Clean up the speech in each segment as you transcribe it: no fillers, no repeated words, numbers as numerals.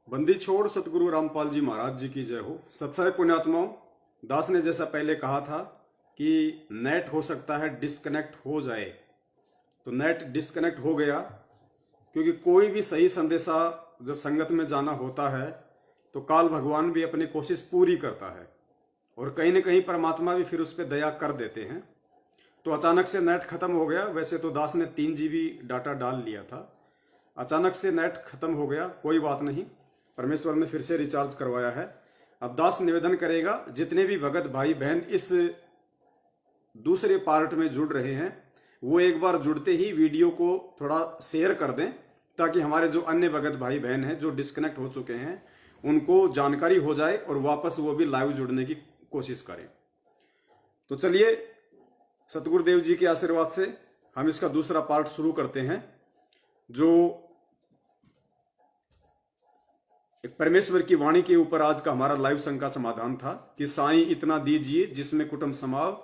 बंदी छोड़ सतगुरु रामपाल जी महाराज जी की जय हो। सत्संग पुण्यात्माओं, दास ने जैसा पहले कहा था कि नेट हो सकता है डिस्कनेक्ट हो जाए, तो नेट डिस्कनेक्ट हो गया। क्योंकि कोई भी सही संदेशा जब संगत में जाना होता है तो काल भगवान भी अपनी कोशिश पूरी करता है और कहीं न कहीं परमात्मा भी फिर उस पर दया कर देते हैं। तो अचानक से नेट खत्म हो गया। वैसे तो दास ने 3 GB डाटा डाल लिया था, अचानक से नेट खत्म हो गया। कोई बात नहीं, परमेश्वर ने फिर से रिचार्ज करवाया है। अब दास निवेदन करेगा, जितने भी भगत भाई बहन इस दूसरे पार्ट में जुड़ रहे हैं वो एक बार जुड़ते ही वीडियो को थोड़ा शेयर कर दें, ताकि हमारे जो अन्य भगत भाई बहन हैं जो डिस्कनेक्ट हो चुके हैं उनको जानकारी हो जाए और वापस वो भी लाइव जुड़ने की कोशिश करें। तो चलिए, सतगुरुदेव जी के आशीर्वाद से हम इसका दूसरा पार्ट शुरू करते हैं, जो एक परमेश्वर की वाणी के ऊपर आज का हमारा लाइव संघ का समाधान था कि साईं इतना दीजिए जिसमें कुटुंब समाव,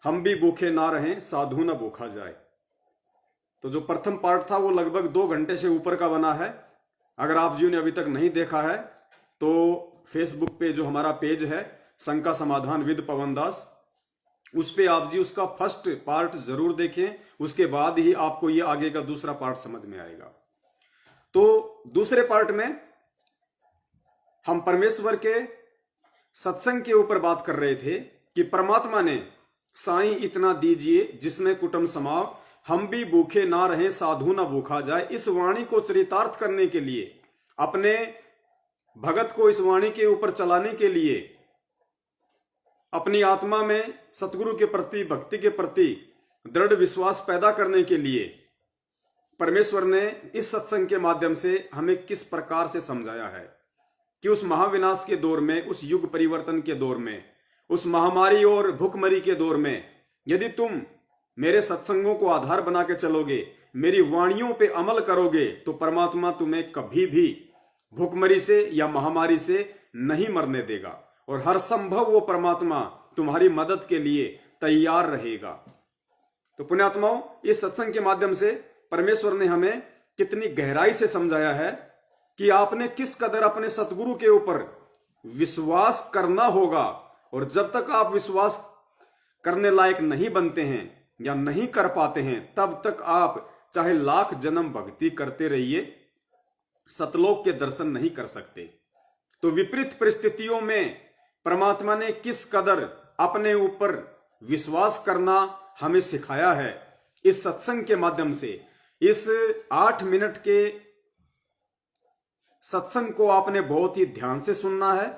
हम भी भूखे ना रहें साधु ना भूखा जाए। तो जो प्रथम पार्ट था वो लगभग 2 घंटे से ऊपर का बना है। अगर आप जी ने अभी तक नहीं देखा है तो फेसबुक पे जो हमारा पेज है संघ का समाधान विद पवन दास, उस पे आप जी उसका फर्स्ट पार्ट जरूर देखें, उसके बाद ही आपको ये आगे का दूसरा पार्ट समझ में आएगा। तो दूसरे पार्ट में हम परमेश्वर के सत्संग के ऊपर बात कर रहे थे कि परमात्मा ने साईं इतना दीजिए जिसमें कुटुंब समाव, हम भी भूखे ना रहे साधु ना भूखा जाए, इस वाणी को चरितार्थ करने के लिए, अपने भगत को इस वाणी के ऊपर चलाने के लिए, अपनी आत्मा में सतगुरु के प्रति भक्ति के प्रति दृढ़ विश्वास पैदा करने के लिए परमेश्वर ने इस सत्संग के माध्यम से हमें किस प्रकार से समझाया है कि उस महाविनाश के दौर में, उस युग परिवर्तन के दौर में, उस महामारी और भूखमरी के दौर में यदि तुम मेरे सत्संगों को आधार बना के चलोगे, मेरी वाणियों पे अमल करोगे, तो परमात्मा तुम्हें कभी भी भूखमरी से या महामारी से नहीं मरने देगा और हर संभव वो परमात्मा तुम्हारी मदद के लिए तैयार रहेगा। तो पुण्यात्माओं, इस सत्संग के माध्यम से परमेश्वर ने हमें कितनी गहराई से समझाया है कि आपने किस कदर अपने सतगुरु के ऊपर विश्वास करना होगा, और जब तक आप विश्वास करने लायक नहीं बनते हैं या नहीं कर पाते हैं, तब तक आप चाहे लाख जन्म भक्ति करते रहिए, सतलोक के दर्शन नहीं कर सकते। तो विपरीत परिस्थितियों में परमात्मा ने किस कदर अपने ऊपर विश्वास करना हमें सिखाया है इस सत्संग के माध्यम से। इस 8 मिनट के सत्संग को आपने बहुत ही ध्यान से सुनना है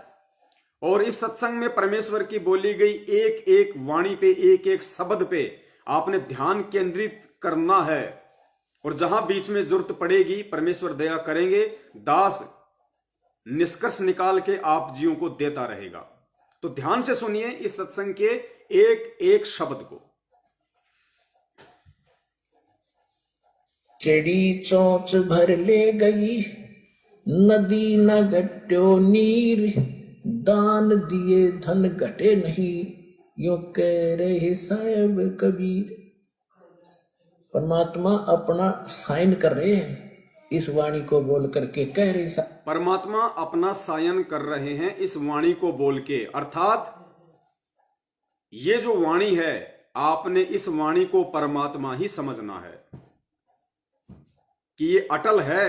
और इस सत्संग में परमेश्वर की बोली गई एक एक वाणी पे, एक एक शब्द पे आपने ध्यान केंद्रित करना है। और जहां बीच में जरूरत पड़ेगी परमेश्वर दया करेंगे, दास निष्कर्ष निकाल के आप जीवों को देता रहेगा। तो ध्यान से सुनिए इस सत्संग के एक एक शब्द को। चिड़ी चोंच भर ले गई, नदी न घट्यो नीर, दान दिए धन घटे नहीं, यो कह रहे साहेब कबीर। परमात्मा अपना साइन कर रहे हैं इस वाणी को बोल करके, कह रहे परमात्मा अपना सायन कर रहे हैं इस वाणी को बोल के। अर्थात ये जो वाणी है, आपने इस वाणी को परमात्मा ही समझना है कि ये अटल है,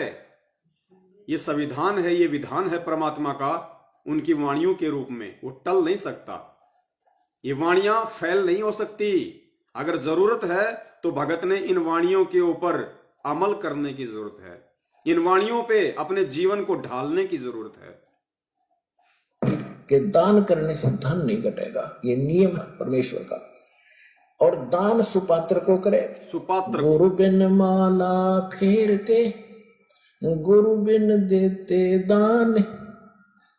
ये संविधान है, ये विधान है परमात्मा का उनकी वाणियों के रूप में, वो टल नहीं सकता। ये वाणियां फैल नहीं हो सकती। अगर जरूरत है तो भगत ने इन वाणियों के ऊपर अमल करने की जरूरत है, इन वाणियों पे अपने जीवन को ढालने की जरूरत है कि दान करने से धन नहीं घटेगा, ये नियम है परमेश्वर का। और दान सुपात्र को करे, सुपात्र। गुरु बिन माला फेरते, गुरु बिन देते दान,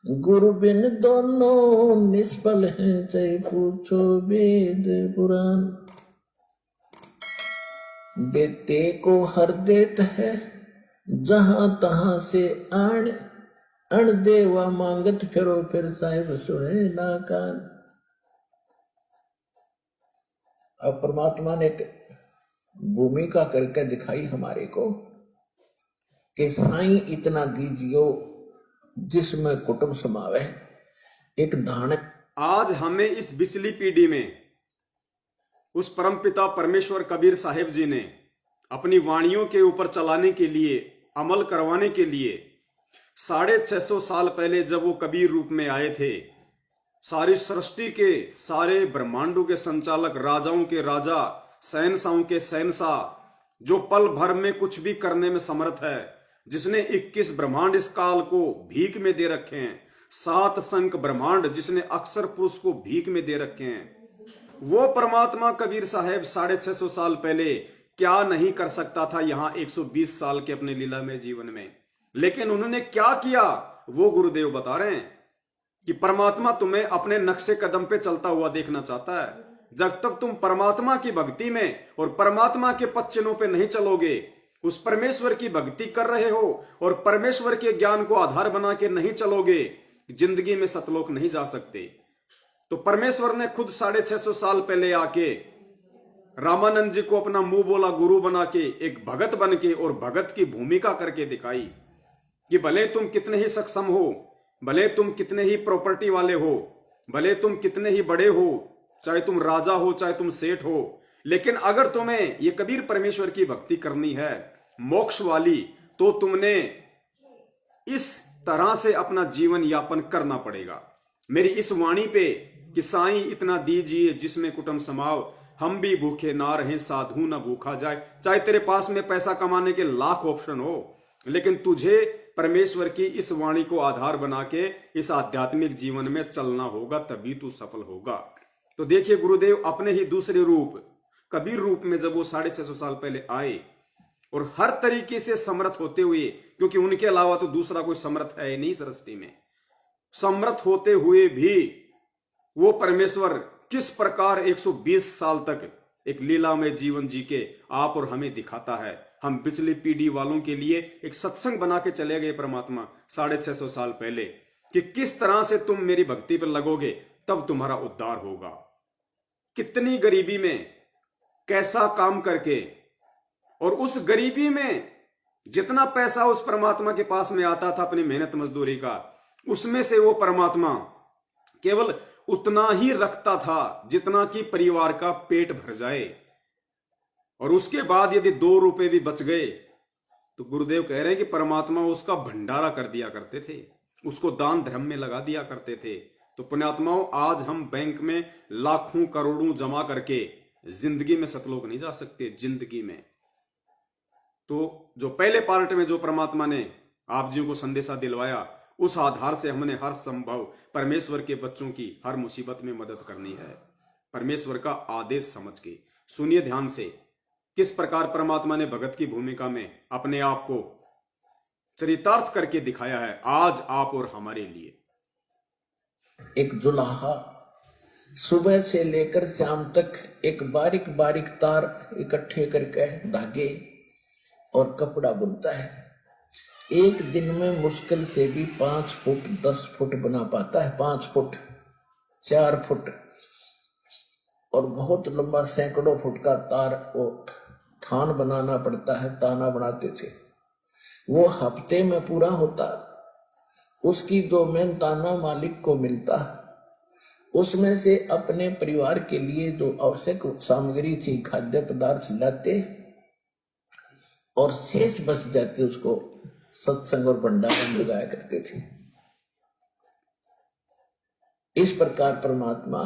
गुरु बिन दोनों निष्फल हैं, चाहे पूछो वेद पुराण। देते को हर देत है, जहां तहां से आण, अण देवा मांगत फिरो, फिर साहिब सुने ना कान। अब परमात्मा ने भूमिका करके दिखाई हमारे को कि साईं इतना दीजियो जिसमें कुटुंब समावे, एक धान। आज हमें इस बिचली पीढ़ी में उस परमपिता परमेश्वर कबीर साहिब जी ने अपनी वाणियों के ऊपर चलाने के लिए, अमल करवाने के लिए 650 साल पहले जब वो कबीर रूप में आए थे, सारी सृष्टि के सारे ब्रह्मांडों के संचालक, राजाओं के राजा, शहंशाहों के शहंशाह, जो पल भर में कुछ भी करने में समर्थ है, जिसने 21 ब्रह्मांड इस काल को भीख में दे रखे हैं, 7 संख ब्रह्मांड जिसने अक्षर पुरुष को भीख में दे रखे हैं, वो परमात्मा कबीर साहब 650 साल पहले क्या नहीं कर सकता था यहां 120 साल के अपने लीला में जीवन में। लेकिन उन्होंने क्या किया वो गुरुदेव बता रहे हैं कि परमात्मा तुम्हें अपने नक्शे कदम पे चलता हुआ देखना चाहता है। जब तक तुम परमात्मा की भक्ति में और परमात्मा के पद चिन्हों पे नहीं चलोगे, उस परमेश्वर की भक्ति कर रहे हो और परमेश्वर के ज्ञान को आधार बना के नहीं चलोगे, जिंदगी में सतलोक नहीं जा सकते। तो परमेश्वर ने खुद 650 साल पहले आके रामानंद जी को अपना मुंह बोला गुरु बना के, एक भगत बन के और भगत की भूमिका करके दिखाई कि भले तुम कितने ही सक्षम हो, भले तुम कितने ही प्रॉपर्टी वाले हो, भले तुम कितने ही बड़े हो, चाहे तुम राजा हो, चाहे तुम सेठ हो, लेकिन अगर तुम्हें ये कबीर परमेश्वर की भक्ति करनी है मोक्ष वाली, तो तुमने इस तरह से अपना जीवन यापन करना पड़ेगा। मेरी इस वाणी पे कि साईं इतना दीजिए जिसमें कुटुंब समाव, हम भी भूखे ना रहें साधु ना भूखा जाए। चाहे तेरे पास में पैसा कमाने के लाख ऑप्शन हो, लेकिन तुझे परमेश्वर की इस वाणी को आधार बना के इस आध्यात्मिक जीवन में चलना होगा, तभी तू सफल होगा। तो देखिए गुरुदेव अपने ही दूसरे रूप कबीर रूप में जब वो 650 साल पहले आए और हर तरीके से समर्थ होते हुए, क्योंकि उनके अलावा तो दूसरा कोई समर्थ है ही नहीं सृष्टि में, समर्थ होते हुए भी वो परमेश्वर किस प्रकार 120 साल तक एक लीला में जीवन जी के आप और हमें दिखाता है। हम पिछली पीढ़ी वालों के लिए एक सत्संग बना के चले गए परमात्मा 650 साल पहले कि किस तरह से तुम मेरी भक्ति पर लगोगे तब तुम्हारा उद्धार होगा। कितनी गरीबी में कैसा काम करके, और उस गरीबी में जितना पैसा उस परमात्मा के पास में आता था अपनी मेहनत मजदूरी का, उसमें से वो परमात्मा केवल उतना ही रखता था जितना कि परिवार का पेट भर जाए। और उसके बाद यदि 2 रुपए भी बच गए तो गुरुदेव कह रहे हैं कि परमात्मा उसका भंडारा कर दिया करते थे, उसको दान धर्म में लगा दिया करते थे। तो पुण्यात्माओं, आज हम बैंक में लाखों करोड़ों जमा करके जिंदगी में सतलोक नहीं जा सकते। जिंदगी में तो जो पहले पार्ट में जो परमात्मा ने आप जी को संदेशा दिलवाया, उस आधार से हमने हर संभव परमेश्वर के बच्चों की हर मुसीबत में मदद करनी है, परमेश्वर का आदेश समझ के। सुनिए ध्यान से किस प्रकार परमात्मा ने भगत की भूमिका में अपने आप को चरितार्थ करके दिखाया है आज आप और हमारे लिए। एक जुलाहा सुबह से लेकर शाम तक एक बारीक बारीक तार इकट्ठे करके धागे और कपड़ा बुनता है। एक दिन में मुश्किल से भी 5 फुट 10 फुट बना पाता है, 5 फुट 4 फुट, और बहुत लंबा सैकड़ों फुट का तार वो थान बनाना पड़ता है। ताना बनाते थे, वो हफ्ते में पूरा होता। उसकी जो मेन ताना मालिक को मिलता, उसमें से अपने परिवार के लिए जो आवश्यक सामग्री थी, खाद्य पदार्थ लाते और शेष बच जाते उसको सत्संग और भंडारा में लगाया करते थे। इस प्रकार परमात्मा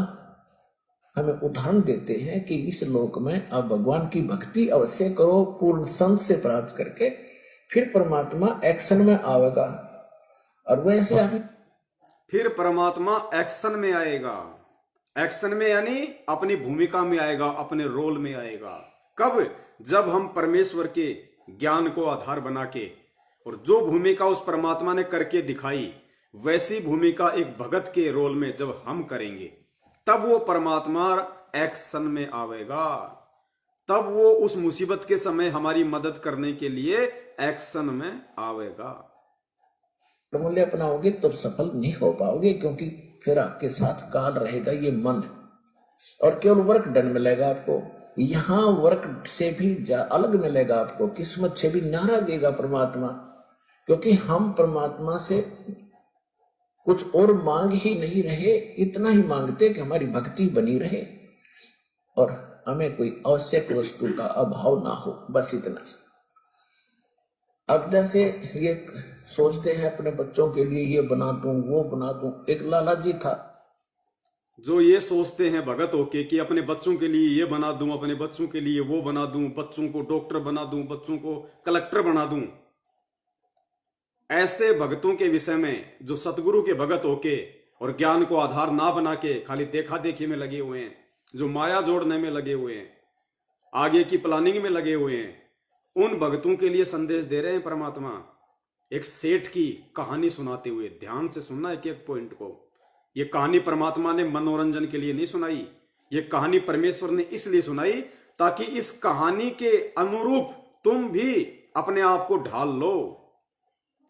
हमें उदाहरण देते हैं कि इस लोक में आप भगवान की भक्ति अवश्य करो, पूर्ण संत से प्राप्त करके फिर परमात्मा एक्शन में आएगा। और वैसे अभी फिर परमात्मा एक्शन में आएगा। एक्शन में यानी अपनी भूमिका में आएगा, अपने रोल में आएगा। कब? जब हम परमेश्वर के ज्ञान को आधार बना के, और जो भूमिका उस परमात्मा ने करके दिखाई वैसी भूमिका एक भगत के रोल में जब हम करेंगे, तब वो परमात्मा एक्शन में आवेगा। तब वो उस मुसीबत के समय हमारी मदद करने के लिए एक्शन में आवेगा। मूल्य अपनाओगे तब सफल नहीं हो पाओगे, क्योंकि फिर आपके साथ काल रहेगा ये मन, और केवल वर्क डन मिलेगा आपको। यहाँ वर्क से भी अलग मिलेगा आपको, किस्मत से भी न्यारा देगा परमात्मा, क्योंकि हम परमात्मा से कुछ और मांग ही नहीं रहे, इतना ही मांगते कि हमारी भक्ति बनी रहे और हमें कोई आवश्यक वस्तु का अभाव ना हो, बस इतना सा। अब जैसे ये सोचते हैं अपने बच्चों के लिए ये बना दूं वो बना दूं। एक लाला जी था, जो ये सोचते हैं भगत होके कि अपने बच्चों के लिए ये बना दूं, अपने बच्चों के लिए वो बना दूं, बच्चों को डॉक्टर बना दूं, बच्चों को कलेक्टर बना दूं, ऐसे भगतों के विषय में जो सतगुरु के भगत होके और ज्ञान को आधार ना बना के खाली देखा देखी में लगे हुए हैं, जो माया जोड़ने में लगे हुए हैं, आगे की प्लानिंग में लगे हुए हैं, उन भक्तों के लिए संदेश दे रहे हैं परमात्मा। एक सेठ की कहानी सुनाते हुए, ध्यान से सुनना एक एक पॉइंट को। ये कहानी परमात्मा ने मनोरंजन के लिए नहीं सुनाई, ये कहानी परमेश्वर ने इसलिए सुनाई ताकि इस कहानी के अनुरूप तुम भी अपने आप को ढाल लो,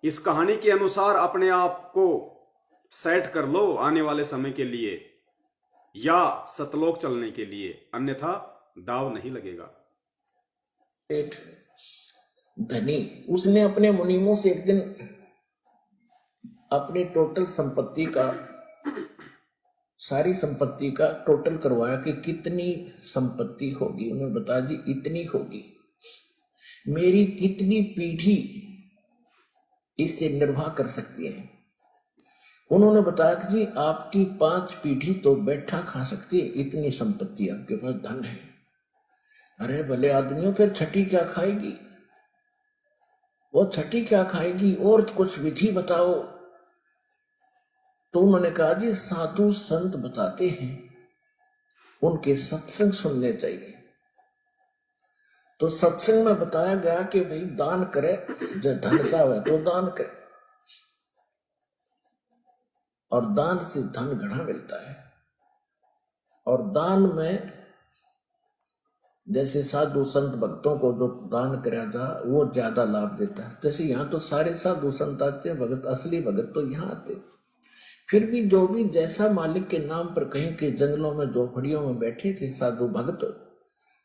इस कहानी के अनुसार अपने आप को सेट कर लो आने वाले समय के लिए या सतलोक चलने के लिए, अन्यथा दाव नहीं लगेगा। सेठ धनी, उसने अपने मुनीमों से एक दिन अपनी टोटल संपत्ति का, सारी संपत्ति का टोटल करवाया कि कितनी संपत्ति होगी। उन्होंने बताया जी इतनी होगी, मेरी कितनी पीढ़ी इससे निर्वाह कर सकती है। उन्होंने बताया कि जी आपकी 5 पीढ़ी तो बैठा खा सकती है, इतनी संपत्ति आपके पास धन है। अरे भले आदमियों, फिर छठी क्या खाएगी? वो छठी क्या खाएगी? और कुछ विधि बताओ। तो उन्होंने कहा जी साधु संत बताते हैं, उनके सत्संग सुनने चाहिए। तो सत्संग में बताया गया कि भाई दान करे, जो धन चाहे तो दान करे, और दान से धन घना मिलता है। और दान में जैसे साधु संत भक्तों को जो दान कराया जा वो ज्यादा लाभ देता है। जैसे यहाँ तो सारे साधु संत आते हैं, भगत असली भगत तो यहाँ आते। फिर भी जो भी जैसा मालिक के नाम पर कहीं के जंगलों में झोपड़ियों में बैठे थे साधु भगत,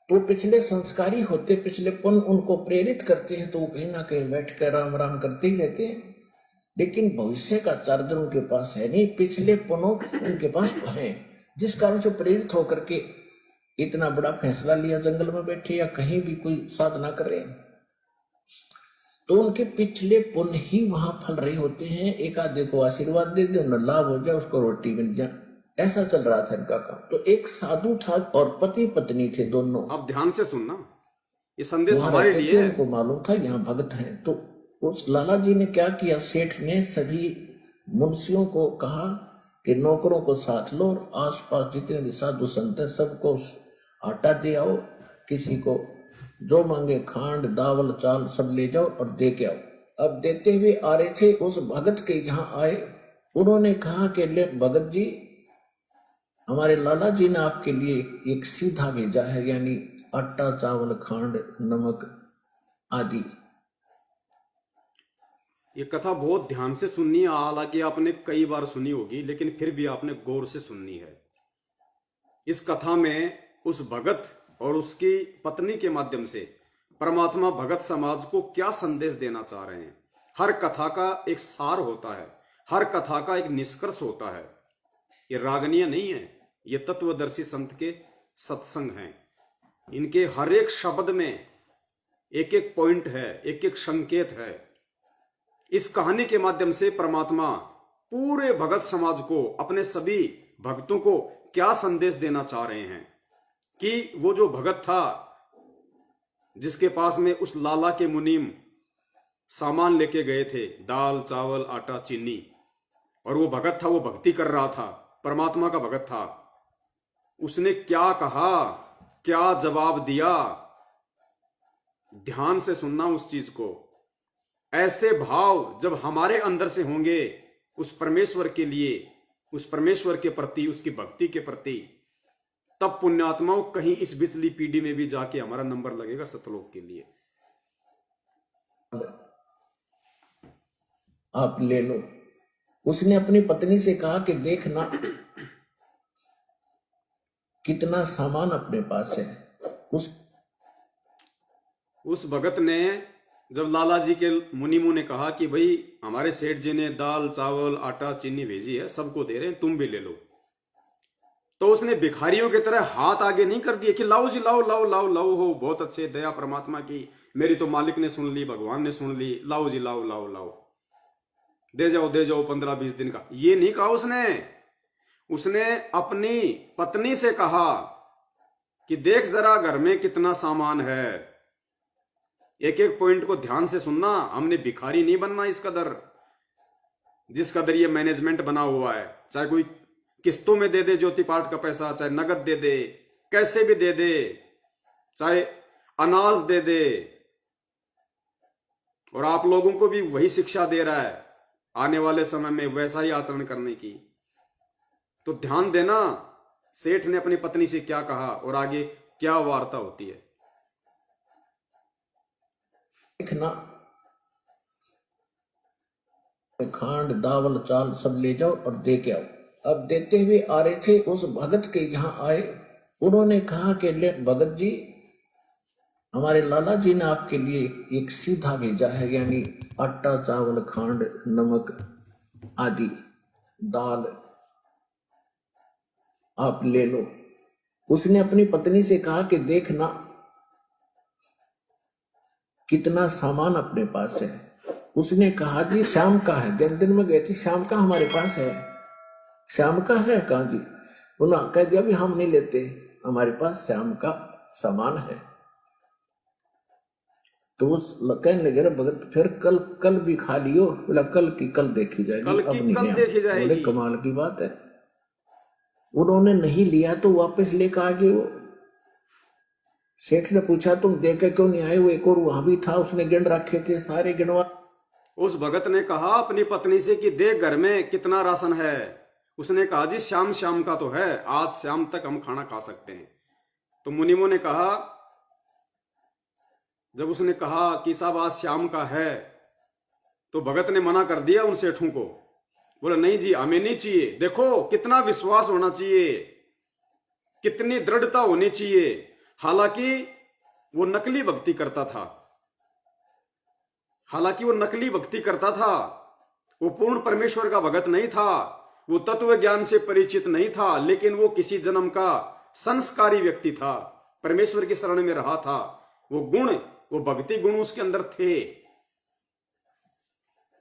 तो पिछले संस्कारी होते, पिछले पुण्य उनको प्रेरित करते हैं, तो वो कहीं ना कहीं बैठ कर राम राम करते ही रहते हैं। लेकिन भविष्य का चार्जर उनके पास है नहीं, पिछले पुण्यों उनके पास है, जिस कारण से प्रेरित होकर के इतना बड़ा फैसला लिया, जंगल में बैठे या कहीं भी कोई साधना कर रहे हैं। तो उनके पिछले पुण्य ही वहां फल रहे होते हैं। एक आधे को आशीर्वाद दे दे, उन्हें लाभ हो जाए, उसको रोटी मिल जाए, ऐसा चल रहा था इनका काम। तो एक साधु था और पति पत्नी थे दोनों। अब ध्यान से सुनना, ये संदेश वहां हमारे रहते लिए थे, है। उनको मालूम था यहाँ भगत हैं। तो उस लाला जी ने क्या किया, सेठ ने सभी मुंशियों को कहा कि नौकरों को साथ लो और आसपास जितने भी साधु संत हैं सबको आटा दे आओ, किसी को जो मांगे खांड दावल चाल सब ले जाओ और दे के आओ। अब देते हुए आ रहे थे, उस भगत के यहाँ आए। उन्होंने कहा कि ले भगत जी, हमारे लाला जी ने आपके लिए एक सीधा भेजा है, यानी आटा चावल खांड नमक आदि। ये कथा बहुत ध्यान से सुननी है, हालांकि आपने कई बार सुनी होगी, लेकिन फिर भी आपने गौर से सुननी है। इस कथा में उस भगत और उसकी पत्नी के माध्यम से परमात्मा भगत समाज को क्या संदेश देना चाह रहे हैं। हर कथा का एक सार होता है, हर कथा का एक निष्कर्ष होता है। ये रागनीय नहीं है, ये तत्वदर्शी संत के सत्संग हैं। इनके हर एक शब्द में एक एक पॉइंट है, एक एक संकेत है। इस कहानी के माध्यम से परमात्मा पूरे भगत समाज को, अपने सभी भक्तों को क्या संदेश देना चाह रहे हैं कि वो जो भगत था जिसके पास में उस लाला के मुनीम सामान लेके गए थे, दाल चावल आटा चीनी, और वो भगत था, वो भक्ति कर रहा था, परमात्मा का भगत था। उसने क्या कहा, क्या जवाब दिया, ध्यान से सुनना उस चीज को। ऐसे भाव जब हमारे अंदर से होंगे उस परमेश्वर के लिए, उस परमेश्वर के प्रति, उसकी भक्ति के प्रति, तब पुण्यात्माओं कहीं इस बिचली पीढ़ी में भी जाके हमारा नंबर लगेगा सतलोक के लिए। आप ले लो। उसने अपनी पत्नी से कहा कि देखना कितना सामान अपने पास है। उस भगत ने जब लाला जी के मुनिमु ने कहा कि भाई हमारे सेठ जी ने दाल चावल आटा चीनी भेजी है, सबको दे रहे हैं, तुम भी ले लो, तो उसने भिखारियों की तरह हाथ आगे नहीं कर दिए कि लाओ जी लाओ लाओ लाओ लाओ, हो बहुत अच्छे, दया परमात्मा की, मेरी तो मालिक ने सुन ली, भगवान ने सुन ली, लाओ जी लाओ लाओ लाओ, दे जाओ 15-20 दिन का, ये नहीं कहा उसने। उसने अपनी पत्नी से कहा कि देख जरा घर में कितना सामान है, एक एक पॉइंट को ध्यान से सुनना, हमने भिखारी नहीं बनना इस कदर जिस कदर ये मैनेजमेंट बना हुआ है। चाहे कोई किस्तों में दे दे ज्योति पाठ का पैसा, चाहे नगद दे दे, कैसे भी दे दे, चाहे अनाज दे दे, और आप लोगों को भी वही शिक्षा दे रहा है आने वाले समय में वैसा ही आचरण करने की। तो ध्यान देना सेठ ने अपनी पत्नी से क्या कहा और आगे क्या वार्ता होती है। देखना, खांड दावल चाल सब ले जाओ और दे के आओ। अब देते हुए आ रहे थे, उस भगत के यहाँ आए, उन्होंने कहा कि ले भगत जी, हमारे लाला जी ने आपके लिए एक सीधा भेजा है, यानी आटा चावल खांड नमक आदि दाल, आप ले लो। उसने अपनी पत्नी से कहा कि देखना कितना सामान अपने पास है। उसने कहा जी शाम का है, दिन में गए थे, शाम का हमारे पास है। शाम का है, कहा जी। उन्होंने कह दिया भी हम नहीं लेते, हमारे पास शाम का सामान है। तो उस कहने लगे भगत फिर कल भी खा लियो। बोला कल की कल देखी जाएगी, अब नहीं देखी जाएगी। बोले कमाल की बात है। उन्होंने नहीं लिया तो वापस लेकर आ गए। वो सेठ ने पूछा तुम देकर क्यों नहीं आए? वो एक और वहां भी था, उसने गिन रखे थे सारे, गिनवा। उस भगत ने कहा अपनी पत्नी से कि देख घर में कितना राशन है। उसने कहा जी शाम का तो है, आज शाम तक हम खाना खा सकते हैं। तो मुनिमों ने कहा, जब उसने कहा कि साहब आज शाम का है, तो भगत ने मना कर दिया उन सेठों को। बोला नहीं जी हमें नहीं चाहिए। देखो कितना विश्वास होना चाहिए, कितनी दृढ़ता होनी चाहिए। हालांकि वो नकली भक्ति करता था, वो पूर्ण परमेश्वर का भगत नहीं था, वो तत्व ज्ञान से परिचित नहीं था, लेकिन वो किसी जन्म का संस्कारी व्यक्ति था, परमेश्वर की शरण में रहा था। वो गुण, वो भक्ति गुण उसके अंदर थे।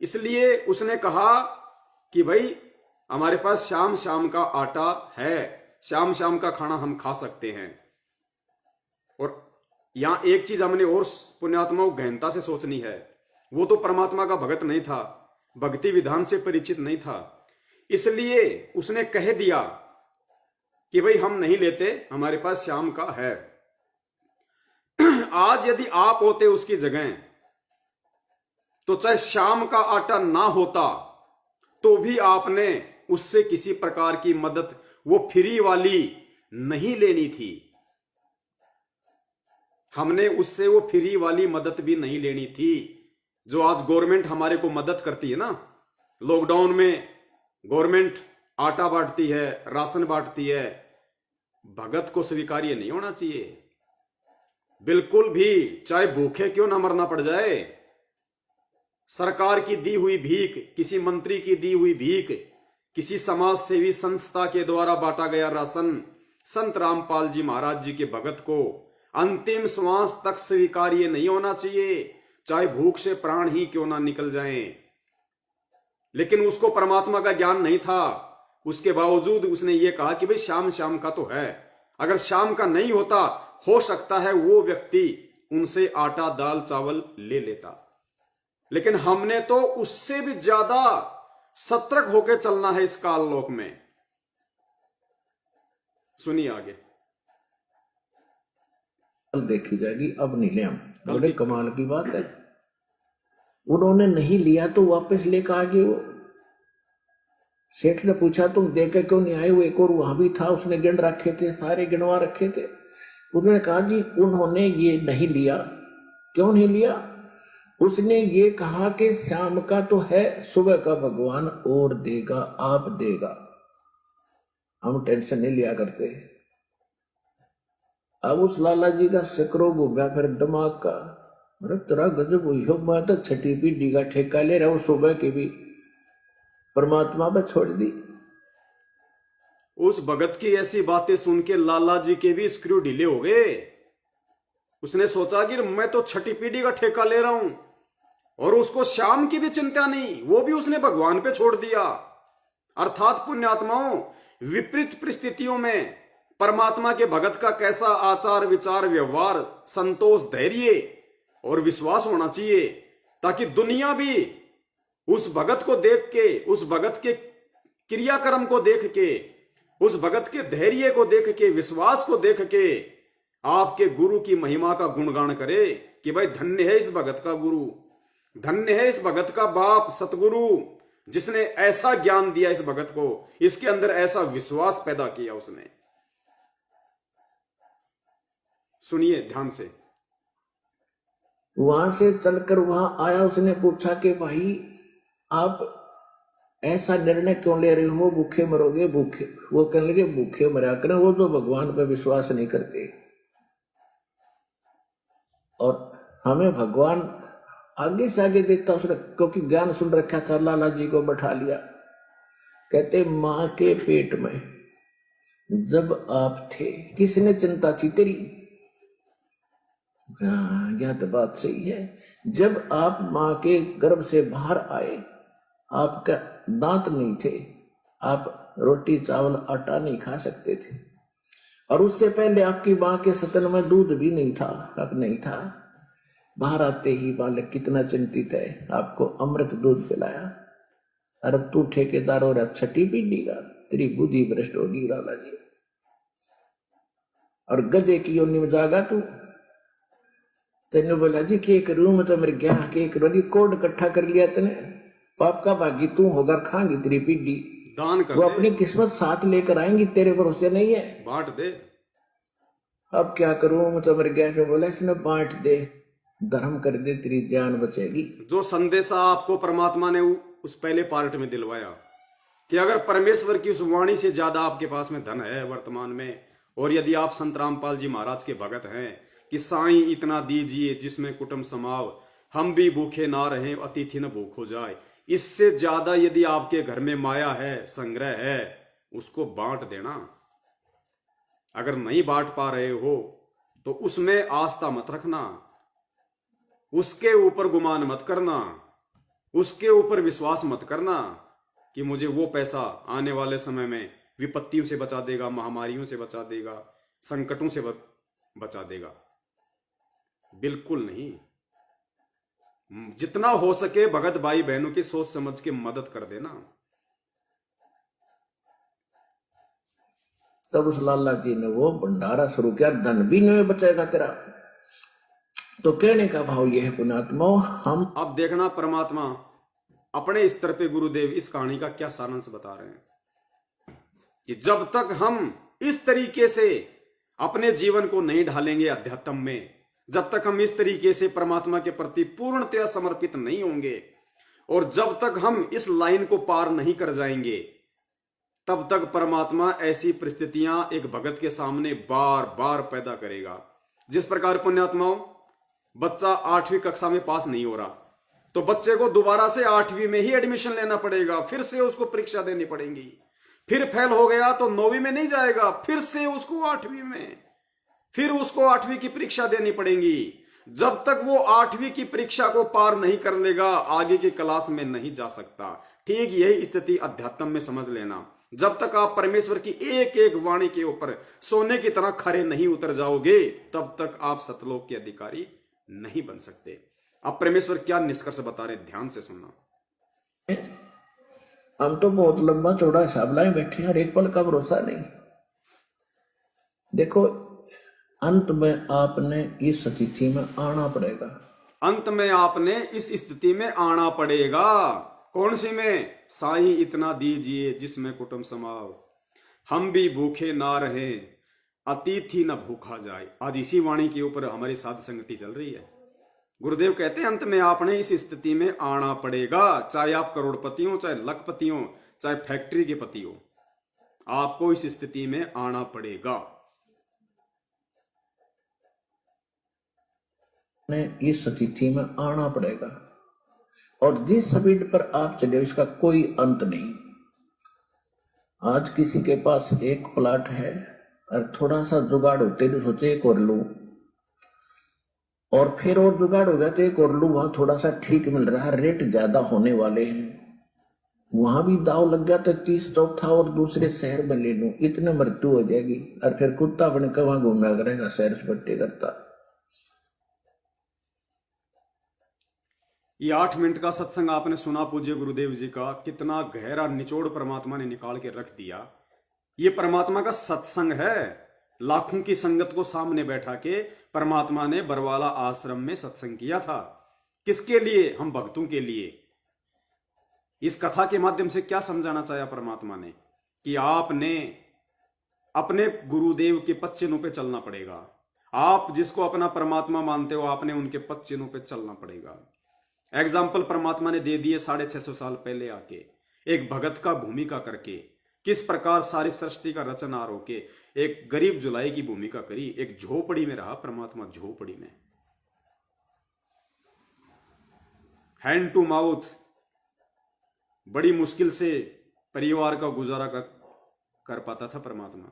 इसलिए उसने कहा कि भाई हमारे पास शाम का आटा है, शाम का खाना हम खा सकते हैं। और यहां एक चीज हमने और पुण्यात्माओं गहनता से सोचनी है, वो तो परमात्मा का भगत नहीं था, भक्ति विधान से परिचित नहीं था, इसलिए उसने कह दिया कि भाई हम नहीं लेते, हमारे पास शाम का है। आज यदि आप होते उसकी जगह, तो चाहे शाम का आटा ना होता तो भी आपने उससे किसी प्रकार की मदद, वो फ्री वाली नहीं लेनी थी। हमने उससे वो फ्री वाली मदद भी नहीं लेनी थी जो आज गवर्नमेंट हमारे को मदद करती है ना। लॉकडाउन में गवर्नमेंट आटा बांटती है, राशन बांटती है, भगत को स्वीकार्य नहीं होना चाहिए बिल्कुल भी, चाहे भूखे क्यों ना मरना पड़ जाए। सरकार की दी हुई भीख, किसी मंत्री की दी हुई भीख, किसी समाज सेवी संस्था के द्वारा बांटा गया राशन संत रामपाल जी महाराज जी के भगत को अंतिम श्वास तक स्वीकार्य नहीं होना चाहिए, चाहे भूख से प्राण ही क्यों ना निकल जाएं। लेकिन उसको परमात्मा का ज्ञान नहीं था, उसके बावजूद उसने ये कहा कि भाई शाम का तो है। अगर शाम का नहीं होता, हो सकता है वो व्यक्ति उनसे आटा दाल चावल ले लेता, लेकिन हमने तो उससे भी ज्यादा सतर्क होकर चलना है इस काल लोक में। सुनिए आगे। कल देखी जाएगी, अब नहीं ले हम। बोले कमाल की बात है। उन्होंने नहीं लिया तो वापस लेकर आ गए। वो सेठ ने पूछा तुम देकर क्यों नहीं आए? वो एक और वहां भी था, उसने गिन रखे थे सारे, गिनवा रखे थे। उन्होंने कहा जी उन्होंने ये नहीं लिया। क्यों नहीं लिया? उसने ये कहा कि शाम का तो है, सुबह का भगवान और देगा, आप देगा, हम टेंशन नहीं लिया करते। अब उस लाला जी का सिकरो घूमा फिर दिमाग का। अरे तेरा गजब हुई हो, मैं तो छठी पीढ़ी का ठेका ले रहा हूँ, सुबह के भी परमात्मा पे छोड़ दी। उस भगत की ऐसी बातें सुन के लाला जी के भी स्क्रू ढीले हो गए। उसने सोचा कि मैं तो छठी पीढ़ी का ठेका ले रहा हूं और उसको शाम की भी चिंता नहीं, वो भी उसने भगवान पे छोड़ दिया। अर्थात पुण्यात्माओं, विपरीत परिस्थितियों में परमात्मा के भगत का कैसा आचार विचार व्यवहार, संतोष, धैर्य और विश्वास होना चाहिए, ताकि दुनिया भी उस भगत को देख के, उस भगत के क्रियाक्रम को देख के, उस भगत के धैर्य को देख के, विश्वास को देख के आपके गुरु की महिमा का गुणगान करे कि भाई धन्य है इस भगत का गुरु, धन्य है इस भगत का बाप सतगुरु, जिसने ऐसा ज्ञान दिया इस भगत को, इसके अंदर ऐसा विश्वास पैदा किया उसने। सुनिए ध्यान से। वहां से चलकर वहां आया, उसने पूछा कि भाई आप ऐसा निर्णय क्यों ले रहे हो, भूखे मरोगे भूखे। वो कहने लगे भूखे मरा करें, वो तो भगवान पर विश्वास नहीं करते। और हमें भगवान आगे से आगे देता उसने, क्योंकि ज्ञान सुन रखा था। लाला जी को बैठा लिया, कहते मां के पेट में जब आप थे किसने चिंता थी तेरी? यह तो बात सही है। जब आप मां के गर्भ से बाहर आए, आपका दांत नहीं थे, आप रोटी चावल आटा नहीं खा सकते थे, और उससे पहले आपकी मां के स्तन में दूध भी नहीं था, हक नहीं था। बाहर आते ही बालक कितना चिंतित है, आपको अमृत दूध पिलाया, और अब तू ठेकेदार हो रहा छठी पीढ़ी का, तेरी बुद्धि भ्रष्ट होगी लाला जी। और गधे की योनि में जागा तू। तेने बोला जी के करूं, मैं तो मेरे गया के करूं, कोड इकट्ठा कर लिया तने, पाप का भागी तू होगा, खाएंगी तेरी पीढ़ी, दान कर वो दे, अपनी किस्मत साथ लेकर आएंगी, तेरे भरोसे नहीं है, बांट दे। अब क्या करूं, मैं तो मेरे गया के बोला इसने बांट दे, धर्म कर दे, तेरी जान बचेगी। जो संदेशा आपको परमात्मा ने उस पहले पार्ट में दिलवाया कि अगर परमेश्वर की उस वाणी से ज्यादा आपके पास में धन है वर्तमान में, और यदि आप संत रामपाल जी महाराज के भगत हैं कि साईं इतना दीजिए जिसमें कुटुंब समाव, हम भी भूखे ना रहें अतिथि न भूख हो जाए, इससे ज्यादा यदि आपके घर में माया है, संग्रह है, उसको बांट देना। अगर नहीं बांट पा रहे हो तो उसमें आस्था मत रखना, उसके ऊपर गुमान मत करना, उसके ऊपर विश्वास मत करना कि मुझे वो पैसा आने वाले समय में विपत्तियों से बचा देगा, महामारियों से बचा देगा, संकटों से बचा देगा। बिल्कुल नहीं। जितना हो सके भगत भाई बहनों की सोच समझ के मदद कर देना। तब उस लाला जी ने वो भंडारा शुरू किया, धन भी नहीं बचेगा तेरा। तो कहने का भाव यह है पुण्यात्मा, हम अब देखना परमात्मा अपने स्तर पे गुरुदेव इस कहानी का क्या सारांश बता रहे हैं कि जब तक हम इस तरीके से अपने जीवन को नहीं ढालेंगे अध्यात्म में, जब तक हम इस तरीके से परमात्मा के प्रति पूर्णतया समर्पित नहीं होंगे, और जब तक हम इस लाइन को पार नहीं कर जाएंगे, तब तक परमात्मा ऐसी परिस्थितियां एक भगत के सामने बार बार पैदा करेगा। जिस प्रकार पुण्यात्माओं, बच्चा 8वीं कक्षा में पास नहीं हो रहा तो बच्चे को दोबारा से 8वीं में ही एडमिशन लेना पड़ेगा, फिर से उसको परीक्षा देनी पड़ेगी। फिर फेल हो गया तो 9वीं में नहीं जाएगा, फिर से उसको 8वीं में, फिर उसको 8वीं की परीक्षा देनी पड़ेगी। जब तक वो 8वीं की परीक्षा को पार नहीं कर लेगा, आगे की क्लास में नहीं जा सकता। ठीक यही स्थिति अध्यात्म में समझ लेना। जब तक आप परमेश्वर की एक एक वाणी के ऊपर सोने की तरह खरे नहीं उतर जाओगे, तब तक आप सतलोक के अधिकारी नहीं बन सकते। अब परमेश्वर क्या निष्कर्ष बता रहे, ध्यान से सुनना। हम तो बहुत लंबा चौड़ा हिसाब लाए बैठे, हर एक पल का भरोसा नहीं। देखो, अंत में आपने इस स्थिति में आना पड़ेगा। अंत में आपने इस स्थिति में आना पड़ेगा। कौन सी में? साईं इतना दीजिए जिसमें कुटुंब समाव, हम भी भूखे ना रहे अतिथि न भूखा जाए। आज इसी वाणी के ऊपर हमारी साध संगति चल रही है। गुरुदेव कहते हैं अंत में आपने इस स्थिति में आना पड़ेगा। चाहे आप करोड़पति हो, चाहे लखपति हो, चाहे फैक्ट्री के पति हो, आपको इस स्थिति में आना पड़ेगा। ने इस स्थिति में आना पड़ेगा, और जिस स्पीड पर आप चले उसका कोई अंत नहीं। आज किसी के पास एक प्लाट है और थोड़ा सा जुगाड़ होते तो सोचे एक और लूं, और फिर और जुगाड़ हो गया तो एक और लूं, वहां थोड़ा सा ठीक मिल रहा है, रेट ज्यादा होने वाले हैं, वहां भी दाव लग गया तो 30 चौथा और दूसरे शहर में ले लूं, इतने मृत्यु हो जाएगी, और फिर कुत्ता बन के वहां घूमया करेगा, सैर सपट्टे करता। ये 8 मिनट का सत्संग आपने सुना पूज्य गुरुदेव जी का, कितना गहरा निचोड़ परमात्मा ने निकाल के रख दिया। ये परमात्मा का सत्संग है। लाखों की संगत को सामने बैठा के परमात्मा ने बरवाला आश्रम में सत्संग किया था। किसके लिए? हम भक्तों के लिए। इस कथा के माध्यम से क्या समझाना चाहा परमात्मा ने? कि आपने अपने गुरुदेव के पद चिन्हों पे चलना पड़ेगा। आप जिसको अपना परमात्मा मानते हो, आपने उनके पद चिन्हों पे चलना पड़ेगा। एग्जाम्पल परमात्मा ने दे दिए 650 साल पहले आके, एक भगत का भूमिका करके, किस प्रकार सारी सृष्टि का रचनहार होके एक गरीब जुलाई की भूमिका करी। एक झोपड़ी में रहा परमात्मा, झोपड़ी में, हैंड टू माउथ, बड़ी मुश्किल से परिवार का गुजारा कर पाता था परमात्मा।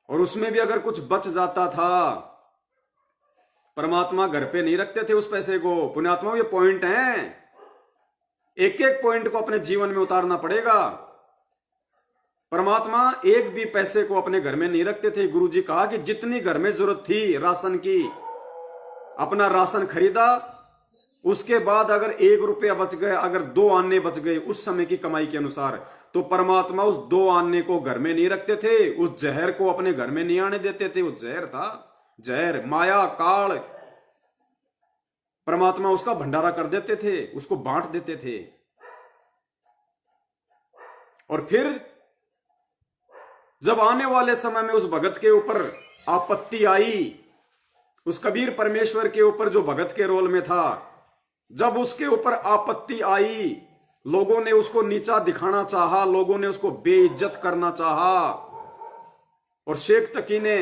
और उसमें भी अगर कुछ बच जाता था, परमात्मा घर पे नहीं रखते थे उस पैसे को। पुण्यात्मा, ये पॉइंट हैं, एक एक पॉइंट को अपने जीवन में उतारना पड़ेगा। परमात्मा एक भी पैसे को अपने घर में नहीं रखते थे। गुरुजी कहा कि जितनी घर में जरूरत थी राशन की, अपना राशन खरीदा, उसके बाद अगर 1 रुपया बच गए, अगर 2 आने बच गए उस समय की कमाई के अनुसार, तो परमात्मा उस 2 आने को घर में नहीं रखते थे, उस जहर को अपने घर में नहीं आने देते थे। वो जहर था, जहर, माया, काल, परमात्मा उसका भंडारा कर देते थे, उसको बांट देते थे। और फिर जब आने वाले समय में उस भगत के ऊपर आपत्ति आई, उस कबीर परमेश्वर के ऊपर जो भगत के रोल में था, जब उसके ऊपर आपत्ति आई, लोगों ने उसको नीचा दिखाना चाहा, लोगों ने उसको बेइज्जत करना चाहा, और शेख तकी ने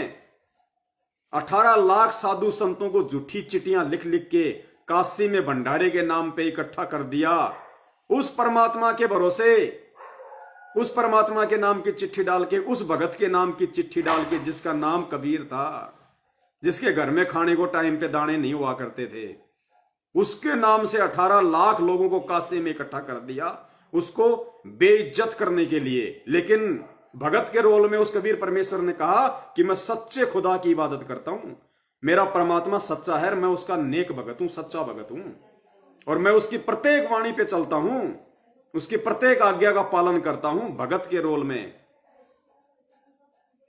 18 लाख साधु संतों को झूठी चिट्ठियां लिख लिख के काशी में भंडारे के नाम पे इकट्ठा कर दिया। उस परमात्मा के भरोसे, उस परमात्मा के नाम की चिट्ठी डाल के, उस भगत के नाम की चिट्ठी डाल के, जिसका नाम कबीर था, जिसके घर में खाने को टाइम पे दाने नहीं हुआ करते थे, उसके नाम से 18 लाख लोगों को काशी में इकट्ठा कर दिया, उसको बेइज्जत करने के लिए। लेकिन भगत के रोल में उस कबीर परमेश्वर ने कहा कि मैं सच्चे खुदा की इबादत करता हूं, मेरा परमात्मा सच्चा है, मैं उसका नेक भगत हूं, सच्चा भगत हूं, और मैं उसकी प्रत्येक वाणी पे चलता हूं, उसकी प्रत्येक आज्ञा का पालन करता हूं, भगत के रोल में।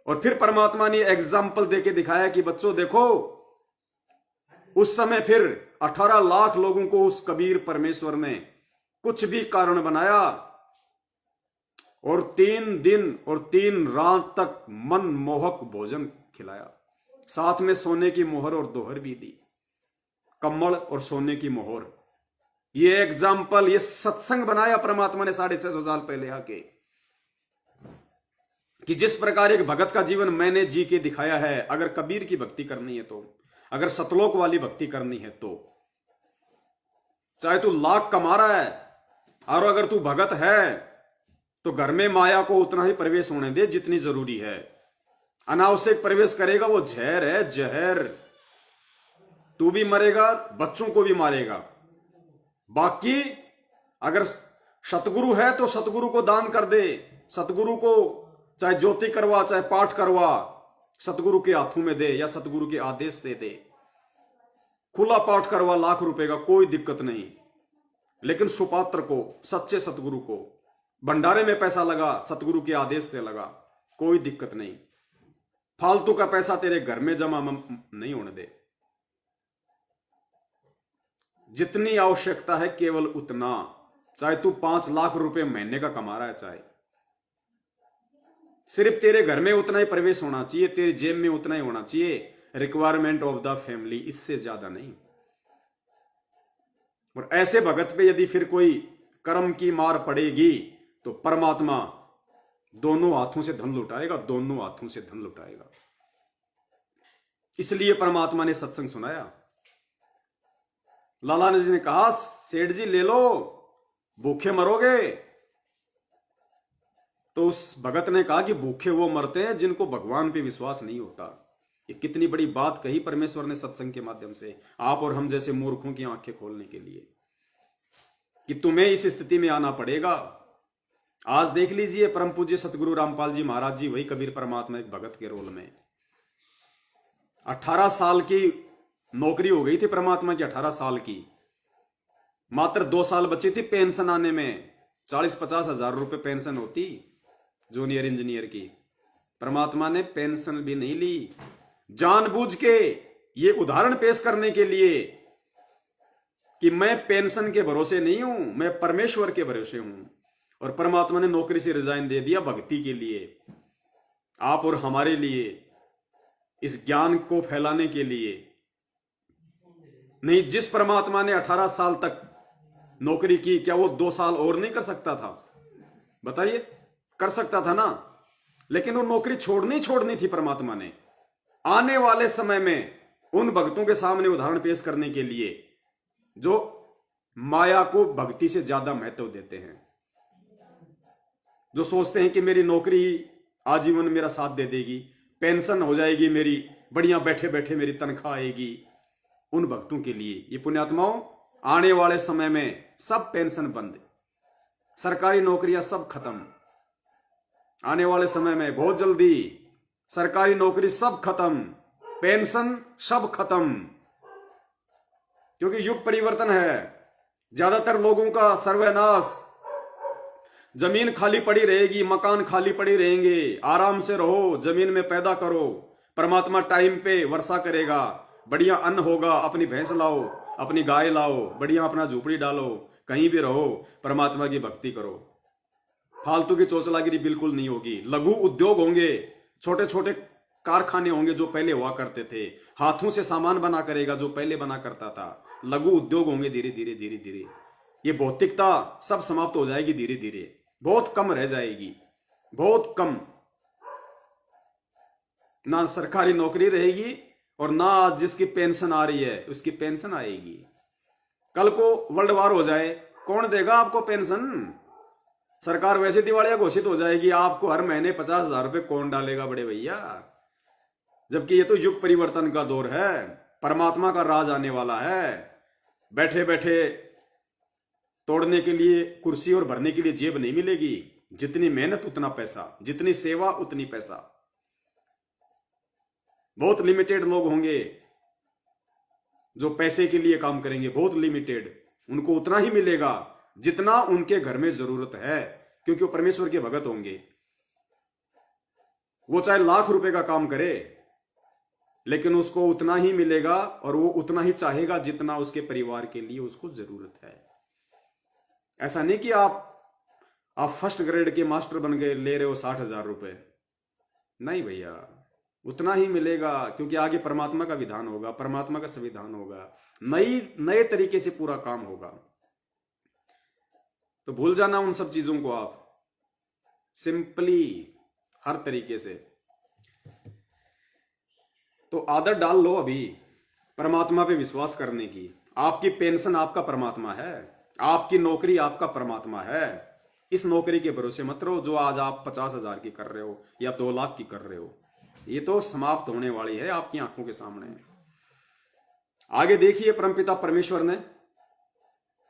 और फिर परमात्मा ने एग्जाम्पल देके दिखाया कि बच्चों देखो, उस समय फिर 18 लाख लोगों को उस कबीर परमेश्वर ने कुछ भी कारण बनाया, और 3 दिन और 3 रात तक मनमोहक भोजन खिलाया, साथ में सोने की मोहर और दोहर भी दी, कम्बल और सोने की मोहर। ये एग्जाम्पल, ये सत्संग बनाया परमात्मा ने 650 साल पहले आके, कि जिस प्रकार एक भगत का जीवन मैंने जी के दिखाया है। अगर कबीर की भक्ति करनी है तो, अगर सतलोक वाली भक्ति करनी है तो, चाहे तू लाख कमा रहा है, और अगर तू भगत है तो घर में माया को उतना ही प्रवेश होने दे जितनी जरूरी है। अनावश्यक प्रवेश करेगा वो जहर है, जहर। तू भी मरेगा, बच्चों को भी मारेगा। बाकी अगर सतगुरु है तो सतगुरु को दान कर दे, सतगुरु को चाहे ज्योति करवा, चाहे पाठ करवा, सतगुरु के हाथों में दे या सतगुरु के आदेश से दे। खुला पाठ करवा लाख रुपए का, कोई दिक्कत नहीं। लेकिन सुपात्र को, सच्चे सतगुरु को, भंडारे में पैसा लगा, सतगुरु के आदेश से लगा, कोई दिक्कत नहीं। फालतू का पैसा तेरे घर में जमा नहीं होने दे। जितनी आवश्यकता है केवल उतना, चाहे तू 5 लाख रुपए महीने का कमा रहा है, चाहे सिर्फ तेरे घर में उतना ही प्रवेश होना चाहिए, तेरी जेब में उतना ही होना चाहिए। रिक्वायरमेंट ऑफ द फैमिली, इससे ज्यादा नहीं। और ऐसे भगत पे यदि फिर कोई कर्म की मार पड़ेगी तो परमात्मा दोनों हाथों से धन लुटाएगा, दोनों हाथों से धन लुटाएगा। इसलिए परमात्मा ने सत्संग सुनाया। लाला जी ने कहा, सेठ जी ले लो, भूखे मरोगे। तो उस भगत ने कहा कि भूखे वो मरते हैं जिनको भगवान पे विश्वास नहीं होता। ये कितनी बड़ी बात कही परमेश्वर ने सत्संग के माध्यम से आप और हम जैसे मूर्खों की आंखें खोलने के लिए, कि तुम्हें इस स्थिति में आना पड़ेगा। आज देख लीजिए, परम पूज्य सतगुरु रामपाल जी महाराज जी, वही कबीर परमात्मा एक भगत के रोल में, 18 साल की नौकरी हो गई थी परमात्मा की, 18 साल की, मात्र 2 साल बची थी पेंशन आने में। 40-50 हजार रुपए पेंशन होती जूनियर इंजीनियर की। परमात्मा ने पेंशन भी नहीं ली, जानबूझ के ये उदाहरण पेश करने के लिए कि मैं पेंशन के भरोसे नहीं हूं, मैं परमेश्वर के भरोसे हूं। और परमात्मा ने नौकरी से रिजाइन दे दिया भक्ति के लिए, आप और हमारे लिए, इस ज्ञान को फैलाने के लिए। नहीं, जिस परमात्मा ने 18 साल तक नौकरी की, क्या वो 2 साल और नहीं कर सकता था? बताइए, कर सकता था ना। लेकिन वो नौकरी छोड़नी थी परमात्मा ने, आने वाले समय में उन भक्तों के सामने उदाहरण पेश करने के लिए जो माया को भक्ति से ज्यादा महत्व देते हैं, जो सोचते हैं कि मेरी नौकरी आजीवन मेरा साथ दे देगी, पेंशन हो जाएगी मेरी, बढ़िया बैठे बैठे मेरी तनख्वाह आएगी। उन भक्तों के लिए ये पुण्यात्माओं, आने वाले समय में सब पेंशन बंद, सरकारी नौकरियां सब खत्म। आने वाले समय में बहुत जल्दी सरकारी नौकरी सब खत्म, पेंशन सब खत्म, क्योंकि युग परिवर्तन है। ज्यादातर लोगों का सर्वनाश, जमीन खाली पड़ी रहेगी, मकान खाली पड़ी रहेंगे। आराम से रहो, जमीन में पैदा करो, परमात्मा टाइम पे वर्षा करेगा, बढ़िया अन्न होगा, अपनी भैंस लाओ, अपनी गाय लाओ, बढ़िया अपना झोपड़ी डालो, कहीं भी रहो, परमात्मा की भक्ति करो। फालतू की चोचलागिरी बिल्कुल नहीं होगी। लघु उद्योग होंगे, छोटे छोटे कारखाने होंगे जो पहले हुआ करते थे, हाथों से सामान बना करेगा जो पहले बना करता था। लघु उद्योग होंगे, धीरे धीरे धीरे धीरे ये भौतिकता सब समाप्त हो जाएगी, धीरे धीरे बहुत कम रह जाएगी, बहुत कम। ना सरकारी नौकरी रहेगी और ना जिसकी पेंशन आ रही है उसकी पेंशन आएगी। कल को वर्ल्ड वार हो जाए, कौन देगा आपको पेंशन? सरकार वैसे दिवालिया घोषित हो जाएगी, आपको हर महीने 50,000 रुपए कौन डालेगा बड़े भैया? जबकि ये तो युग परिवर्तन का दौर है, परमात्मा का राज आने वाला है। बैठे बैठे तोड़ने के लिए कुर्सी और भरने के लिए जेब नहीं मिलेगी। जितनी मेहनत उतना पैसा, जितनी सेवा उतनी पैसा। बहुत लिमिटेड लोग होंगे जो पैसे के लिए काम करेंगे, बहुत लिमिटेड। उनको उतना ही मिलेगा जितना उनके घर में जरूरत है, क्योंकि वो परमेश्वर के भगत होंगे। वो चाहे लाख रुपए का काम करे, लेकिन उसको उतना ही मिलेगा और वो उतना ही चाहेगा जितना उसके परिवार के लिए उसको जरूरत है। ऐसा नहीं कि आप फर्स्ट ग्रेड के मास्टर बन गए, ले रहे हो 60,000 रुपए। नहीं भैया, उतना ही मिलेगा, क्योंकि आगे परमात्मा का विधान होगा, परमात्मा का संविधान होगा, नए तरीके से पूरा काम होगा। तो भूल जाना उन सब चीजों को, आप सिंपली हर तरीके से। तो आदत डाल लो अभी परमात्मा पे विश्वास करने की। आपकी पेंशन आपका परमात्मा है, आपकी नौकरी आपका परमात्मा है। इस नौकरी के भरोसे मत रहो जो आज आप 50,000 की कर रहे हो या 2 लाख की कर रहे हो। ये तो समाप्त होने वाली है आपकी आंखों के सामने। आगे देखिए, परमपिता परमेश्वर ने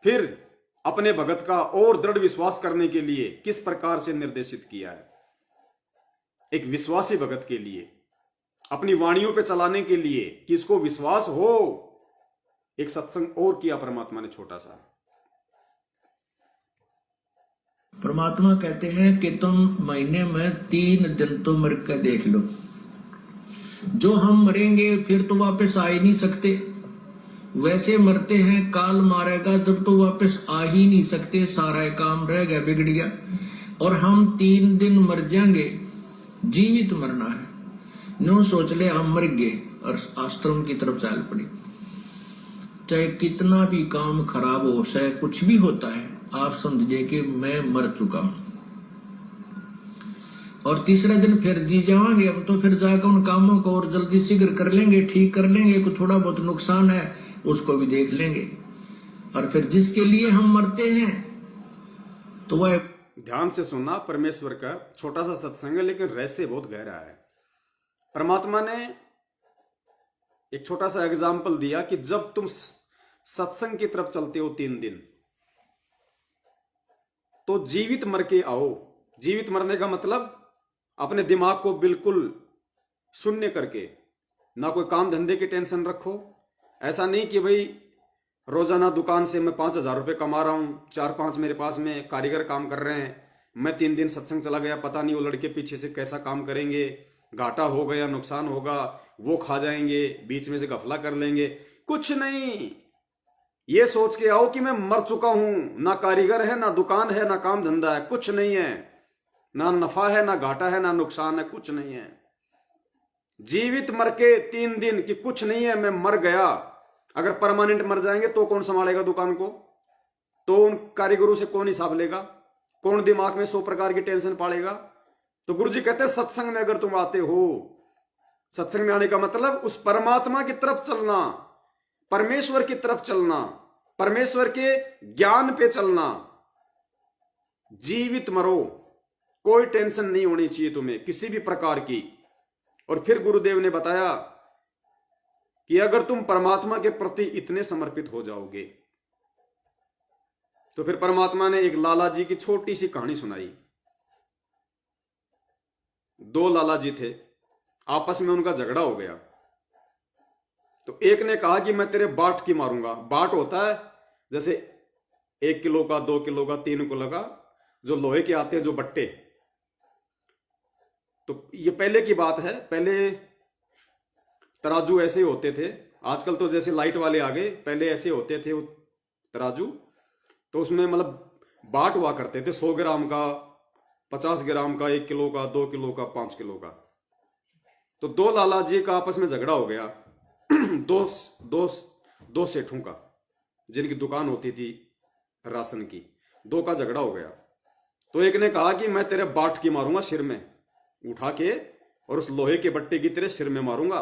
फिर अपने भगत का और दृढ़ विश्वास करने के लिए किस प्रकार से निर्देशित किया है। एक विश्वासी भगत के लिए, अपनी वाणियों पे चलाने के लिए कि इसको विश्वास हो, एक सत्संग और किया परमात्मा ने छोटा सा। परमात्मा कहते हैं कि तुम महीने में 3 दिन तो मर कर देख लो। जो हम मरेंगे फिर तो वापस आ ही नहीं सकते, वैसे मरते हैं काल मारेगा जब तो वापस आ ही नहीं सकते, सारा काम रह गया, बिगड़ गया। और हम 3 दिन मर जाएंगे, जीवित मरना है। नो सोच ले हम मर गए और आश्रम की तरफ चल पड़े। चाहे कितना भी काम खराब हो, चाहे कुछ भी होता है, आप समझिए कि मैं मर चुका हूं। और तीसरे दिन फिर जी जाएंगे, अब तो फिर जाकर उन कामों को और जल्दी शीघ्र कर लेंगे, ठीक कर लेंगे। कुछ थोड़ा बहुत नुकसान है उसको भी देख लेंगे। और फिर जिसके लिए हम मरते हैं तो वह ध्यान से सुनना, परमेश्वर का छोटा सा सत्संग है लेकिन रहस्य बहुत गहरा है। परमात्मा ने एक छोटा सा एग्जाम्पल दिया कि जब तुम सत्संग की तरफ चलते हो 3 दिन, तो जीवित मर के आओ। जीवित मरने का मतलब अपने दिमाग को बिल्कुल शून्य करके, ना कोई काम धंधे की टेंशन रखो। ऐसा नहीं कि भाई रोजाना दुकान से मैं 5,000 रुपये कमा रहा हूं, 4-5 मेरे पास में कारीगर काम कर रहे हैं, मैं 3 दिन सत्संग चला गया, पता नहीं वो लड़के पीछे से कैसा काम करेंगे, घाटा हो गया, नुकसान होगा, वो खा जाएंगे, बीच में से गफला कर लेंगे। कुछ नहीं, ये सोच के आओ कि मैं मर चुका हूं, ना कारीगर है, ना दुकान है, ना काम धंधा है, कुछ नहीं है, ना नफा है, ना घाटा है, ना नुकसान है, कुछ नहीं है। जीवित मर के 3 दिन कि कुछ नहीं है, मैं मर गया। अगर परमानेंट मर जाएंगे तो कौन संभालेगा दुकान को? तो उन कारीगरों से कौन हिसाब लेगा? कौन दिमाग में 100 प्रकार की टेंशन पालेगा? तो गुरुजी कहते हैं सत्संग में अगर तुम आते हो, सत्संग में आने का मतलब उस परमात्मा की तरफ चलना, परमेश्वर की तरफ चलना, परमेश्वर के ज्ञान पे चलना। जीवित मरो, कोई टेंशन नहीं होनी चाहिए तुम्हें किसी भी प्रकार की। और फिर गुरुदेव ने बताया कि अगर तुम परमात्मा के प्रति इतने समर्पित हो जाओगे, तो फिर परमात्मा ने एक लाला जी की छोटी सी कहानी सुनाई। 2 लाला जी थे, आपस में उनका झगड़ा हो गया। तो एक ने कहा कि मैं तेरे बाट की मारूंगा। बाट होता है जैसे 1 किलो का, 2 किलो का, 3 किलो का, जो लोहे के आते हैं, जो बट्टे। तो ये पहले की बात है, पहले तराजू ऐसे होते थे। आजकल तो जैसे लाइट वाले आ गए, पहले ऐसे होते थे वो तराजू। तो उसमें मतलब बाट हुआ करते थे 100 ग्राम का, 50 ग्राम का, 1 किलो का, 2 किलो का, 5 किलो का। तो 2 लाला जी का आपस में झगड़ा हो गया। दो सेठों का, जिनकी दुकान होती थी राशन की, 2 का झगड़ा हो गया। तो एक ने कहा कि मैं तेरे बाट की मारूंगा, सिर में उठा के, और उस लोहे के बट्टे की तेरे सिर में मारूंगा।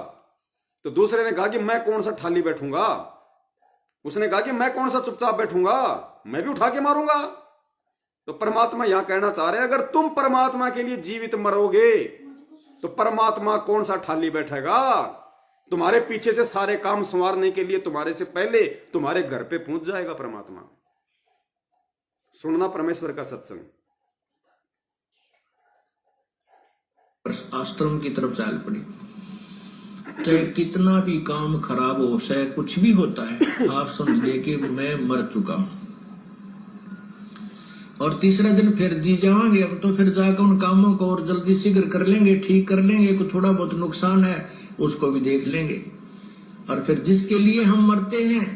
तो दूसरे ने कहा कि मैं कौन सा ठाली बैठूंगा। उसने कहा कि मैं कौन सा चुपचाप बैठूंगा, मैं भी उठा के मारूंगा। तो परमात्मा यहां कहना चाह रहे हैं, अगर तुम परमात्मा के लिए जीवित मरोगे तो परमात्मा कौन सा ठाली बैठेगा। तुम्हारे पीछे से सारे काम संवारने के लिए तुम्हारे से पहले तुम्हारे घर पे पहुंच जाएगा परमात्मा। सुनना परमेश्वर का सत्संग। आश्रम की तरफ चाल पड़ी। चाहे कितना भी काम खराब हो, चाहे कुछ भी होता है, आप समझिए कि मैं मर चुका हूं। और तीसरे दिन फिर जी जाएंगे, अब तो फिर जाकर उन कामों को और जल्दी शीघ्र कर लेंगे, ठीक कर लेंगे। कुछ थोड़ा बहुत नुकसान है उसको भी देख लेंगे। और फिर जिसके लिए हम मरते हैं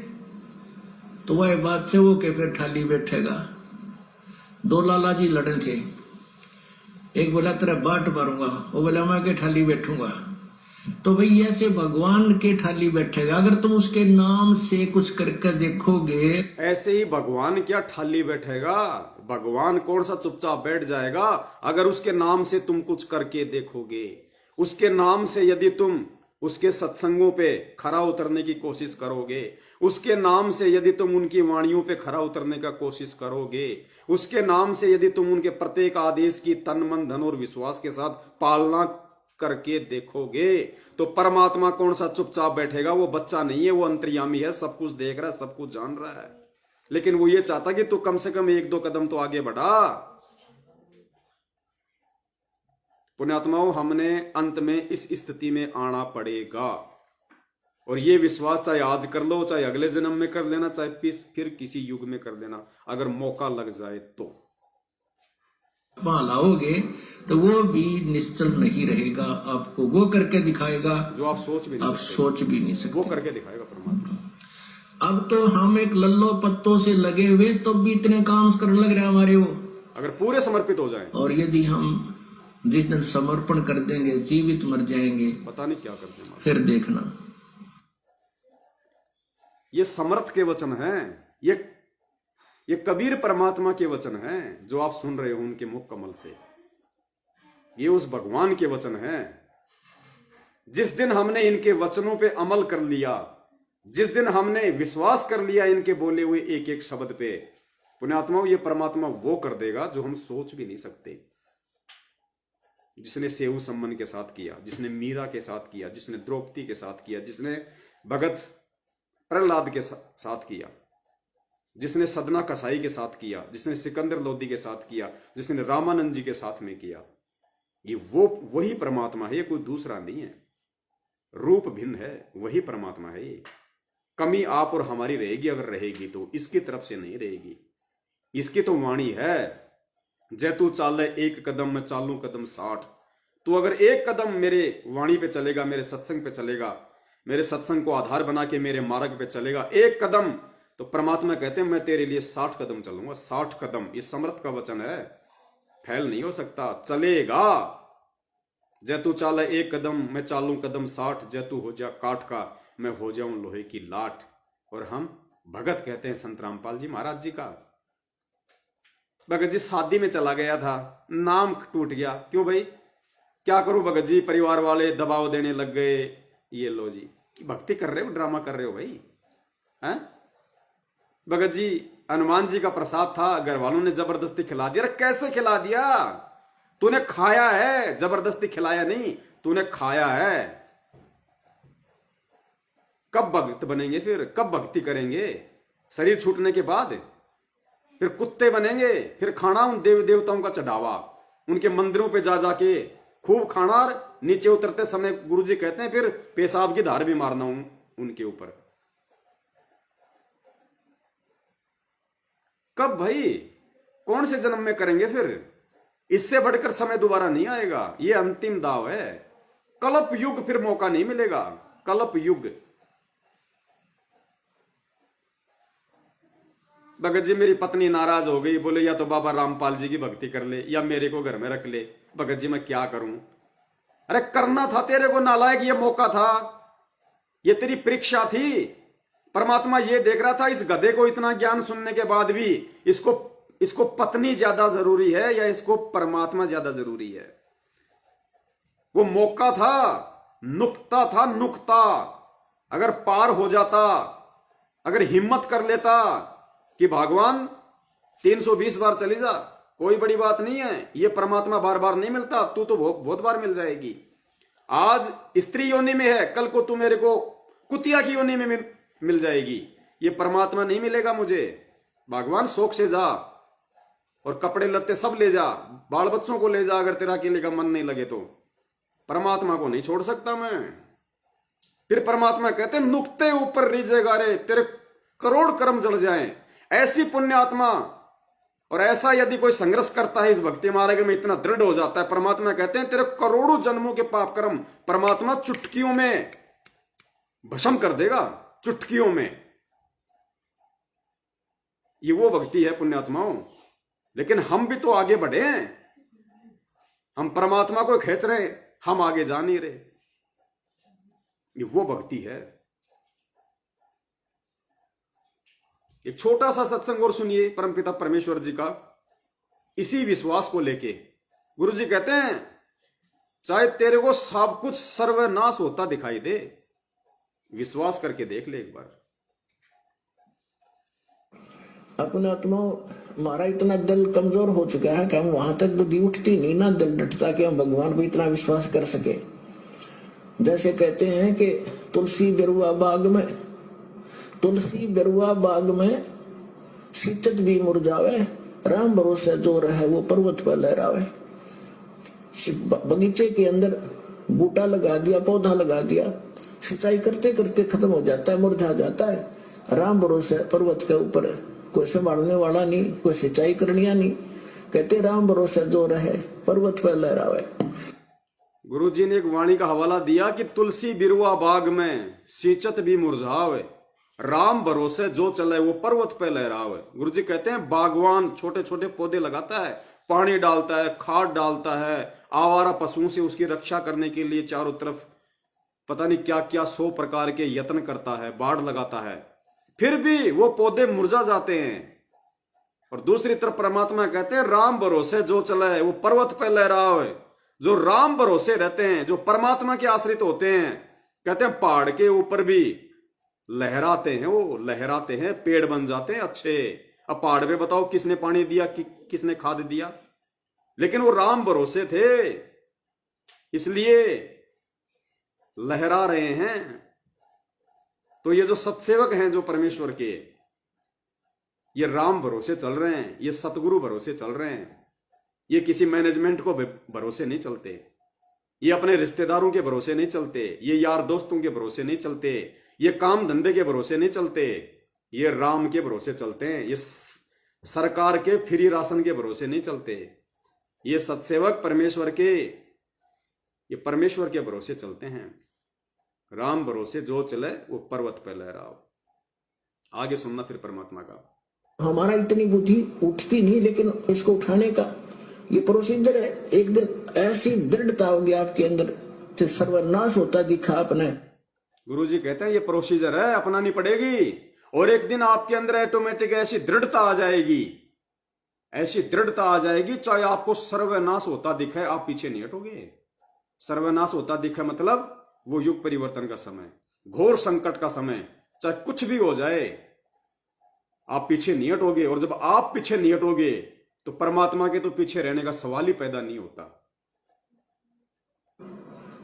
तो वह बादशाह हो के फिर ठाली बैठेगा। 2 लाला जी लड़े थे, एक बोला तेरा बाट मारूंगा, वो बोला मैं के ठाली बैठूंगा। तो भाई ऐसे भगवान के ठाली बैठेगा। अगर तुम उसके नाम से कुछ करके देखोगे, ऐसे ही भगवान क्या ठाली बैठेगा। भगवान कौन सा चुपचाप बैठ जाएगा। अगर उसके नाम से तुम कुछ करके देखोगे, उसके नाम से यदि तुम उसके सत्संगों पे खरा उतरने की कोशिश करोगे, उसके नाम से यदि तुम उनकी वाणियों पे खरा उतरने का कोशिश करोगे, उसके नाम से यदि तुम उनके प्रत्येक आदेश की तन मन धन और विश्वास के साथ पालना करके देखोगे, तो परमात्मा कौन सा चुपचाप बैठेगा। वो बच्चा नहीं है, वो अंतर्यामी है, सब कुछ देख रहा है, सब कुछ जान रहा है। लेकिन वो ये चाहता कि तू कम से कम 1-2 कदम तो आगे बढ़ा। पुण्यात्माओं, हमने अंत में इस स्थिति में आना पड़ेगा। और ये विश्वास चाहे आज कर लो, चाहे अगले जन्म में कर लेना, चाहे फिर किसी युग में कर लेना, अगर मौका लग जाए तो लाओगे तो वो भी निश्चल नहीं रहेगा। आपको वो करके दिखाएगा जो आप सोच भी नहीं सकते। वो करके दिखाएगा परमात्मा। अब तो हम एक लल्लो पत्तों से लगे हुए तो भी इतने काम करने लग रहे हैं हमारे, वो अगर पूरे समर्पित हो जाए। और यदि हम जिस दिन समर्पण कर देंगे, जीवित मर जाएंगे, पता नहीं क्या करते हैं। फिर देखना। ये समर्थ के वचन हैं, ये कबीर परमात्मा के वचन हैं जो आप सुन रहे हो उनके मुख कमल से। ये उस भगवान के वचन हैं। जिस दिन हमने इनके वचनों पे अमल कर लिया, जिस दिन हमने विश्वास कर लिया इनके बोले हुए एक एक शब्द पे, पुण्यात्माओं, ये परमात्मा वो कर देगा जो हम सोच भी नहीं सकते। जिसने सेऊ सम्मन के साथ किया, जिसने मीरा के साथ किया, जिसने द्रौपदी के साथ किया, जिसने भगत प्रहलाद के साथ किया, जिसने सदना कसाई के साथ किया, जिसने सिकंदर लोदी के साथ किया, जिसने रामानंद जी के साथ में किया, ये वो वही परमात्मा है, ये कोई दूसरा नहीं है। रूप भिन्न है, वही परमात्मा है ये। कमी आप और हमारी रहेगी, अगर रहेगी तो इसकी तरफ से नहीं रहेगी। इसकी तो वाणी है, जय तू चाले एक कदम मैं चालू कदम 60। तू अगर एक कदम मेरे वाणी पे चलेगा, मेरे सत्संग पे चलेगा, मेरे सत्संग को आधार बना के मेरे मार्ग पे चलेगा एक कदम, तो परमात्मा कहते हैं मैं तेरे लिए 60 कदम चलूंगा। 60 कदम, इस समर्थ का वचन है, फैल नहीं हो सकता, चलेगा। जय तू चाले एक कदम मैं चालू कदम 60, जय तू हो जा काठ का मैं हो जाऊं लोहे की लाट। और हम भगत कहते हैं संत रामपाल जी महाराज जी का। भगत जी शादी में चला गया था, नाम टूट गया। क्यों भाई, क्या करूं भगत जी, परिवार वाले दबाव देने लग गए। ये लो जी, कि भक्ति कर रहे हो, ड्रामा कर रहे हो भाई, हैं? भगत जी, हनुमान जी का प्रसाद था, घर वालों ने जबरदस्ती खिला दिया। अरे कैसे खिला दिया? तूने खाया है, जबरदस्ती खिलाया नहीं, तूने खाया है। कब भक्त बनेंगे फिर, कब भक्ति करेंगे? शरीर छूटने के बाद फिर कुत्ते बनेंगे, फिर खाना उन देवी देवताओं का चढ़ावा, उनके मंदिरों पे जा जाके खूब खाना, और नीचे उतरते समय गुरुजी कहते हैं फिर पेशाब की धार भी मारना उनके ऊपर। कब भाई, कौन से जन्म में करेंगे फिर? इससे बढ़कर समय दोबारा नहीं आएगा, ये अंतिम दाव है। कल्प युग फिर मौका नहीं मिलेगा, कल्प युग। भगत जी, मेरी पत्नी नाराज हो गई, बोले या तो बाबा रामपाल जी की भक्ति कर ले या मेरे को घर में रख ले। भगत जी, मैं क्या करूं? अरे करना था तेरे को नालायक, ये मौका था, ये तेरी परीक्षा थी। परमात्मा ये देख रहा था, इस गधे को इतना ज्ञान सुनने के बाद भी इसको पत्नी ज्यादा जरूरी है या इसको परमात्मा ज्यादा जरूरी है? वो मौका था, नुक्ता था, नुक्ता। अगर पार हो जाता, अगर हिम्मत कर लेता कि भगवान 320 बार चली जा, कोई बड़ी बात नहीं है, ये परमात्मा बार बार नहीं मिलता, तू तो बहुत बार मिल जाएगी। आज स्त्री योनि में है, कल को तू मेरे को कुतिया की योनि में मिल जाएगी। ये परमात्मा नहीं मिलेगा मुझे। भगवान शौक से जा और कपड़े लत्ते सब ले जा, बाल बच्चों को ले जा, अगर तेरा अकेले का मन नहीं लगे तो। परमात्मा को नहीं छोड़ सकता मैं। फिर परमात्मा कहते हैं नुक्ते ऊपर रीजेगा रे, तेरे करोड़ कर्म जल जाएं। ऐसी पुण्य आत्मा और ऐसा यदि कोई संघर्ष करता है इस भक्ति मार्ग में, इतना दृढ़ हो जाता है, परमात्मा कहते हैं तेरे करोड़ों जन्मों के पाप कर्म परमात्मा चुटकियों में भस्म कर देगा, चुटकियों में। ये वो भक्ति है पुण्यात्माओं। लेकिन हम भी तो आगे बढ़े हैं, हम परमात्मा को खींच रहे, हम आगे जा नहीं रहे। ये वो भक्ति है। एक छोटा सा सत्संग और सुनिए परमपिता परमेश्वर जी का, इसी विश्वास को लेके। गुरु जी कहते हैं चाहे तेरे को सब कुछ सर्वनाश होता दिखाई दे, विश्वास करके देख ले एक बार। अपने आत्माओं, हमारा इतना दिल कमजोर हो चुका है कि हम वहां तक बुद्धि उठती नहीं ना, दिल डटता कि हम भगवान को इतना विश्वास कर सके। जैसे कहते हैं कि तुलसी बेरुआ बाग में शीतत भी मुरझावे, राम भरोसे जो रहे वो पर्वत पर लहरावे। बगीचे के अंदर बूटा लगा दिया, पौधा लगा दिया, सिंचाई करते करते खत्म हो जाता है, मुरझा जाता है। राम भरोसे पर्वत के ऊपर कोई संभालने वाला नहीं, कोई सिंचाई करनिया नहीं। कहते राम भरोसे जो रहे पर्वत पर लहरावे। गुरु जी ने एक वाणी का हवाला दिया कि तुलसी बिरुआ बाग में सिंचत भी मुरझावे, राम भरोसे जो चले वो पर्वत पे लहरावे। गुरु जी कहते हैं बागवान छोटे छोटे पौधे लगाता है, पानी डालता है, खाद डालता है, आवारा पशुओं से उसकी रक्षा करने के लिए चारों तरफ पता नहीं क्या क्या 100 प्रकार के यत्न करता है, बाढ़ लगाता है, फिर भी वो पौधे मुरझा जाते हैं। और दूसरी तरफ परमात्मा कहते हैं राम भरोसे जो चले वो पर्वत पे लहरावे। जो राम भरोसे रहते हैं, जो परमात्मा के आश्रित होते हैं, कहते हैं पहाड़ के ऊपर भी लहराते हैं, वो लहराते हैं, पेड़ बन जाते हैं अच्छे। अब पहाड़ पे बताओ किसने पानी दिया, किसने खाद दिया, लेकिन वो राम भरोसे थे, इसलिए लहरा रहे हैं। तो ये जो सत्सेवक हैं जो परमेश्वर के, ये राम भरोसे चल रहे हैं, ये सतगुरु भरोसे चल रहे हैं, ये किसी मैनेजमेंट को भरोसे नहीं चलते, ये अपने रिश्तेदारों के भरोसे नहीं चलते, ये यार दोस्तों के भरोसे नहीं चलते, ये काम धंधे के भरोसे नहीं चलते, ये राम के भरोसे चलते हैं, ये सरकार के फ्री राशन के भरोसे नहीं चलते। ये सत्सेवक परमेश्वर के, ये परमेश्वर के भरोसे चलते हैं। राम भरोसे जो चले वो पर्वत पर लहराओ। आगे सुनना फिर परमात्मा का। हमारा इतनी बुद्धि उठती नहीं, लेकिन इसको उठाने का ये प्रोसीजर है। एक दिन ऐसी दृढ़ता होगी आपके अंदर कि सर्वनाश होता दिखा आपने। गुरुजी कहते हैं ये प्रोसीजर है, अपनानी पड़ेगी, और एक दिन आपके अंदर ऑटोमेटिक ऐसी दृढ़ता आ जाएगी, ऐसी दृढ़ता आ जाएगी, चाहे आपको सर्वनाश होता दिखे आप पीछे नहीं हटोगे। सर्वनाश होता दिखे मतलब वो युग परिवर्तन का समय, घोर संकट का समय, चाहे कुछ भी हो जाए आप पीछे नहीं हटोगे। और जब आप पीछे नहीं हटोगे तो परमात्मा के तो पीछे रहने का सवाल ही पैदा नहीं होता।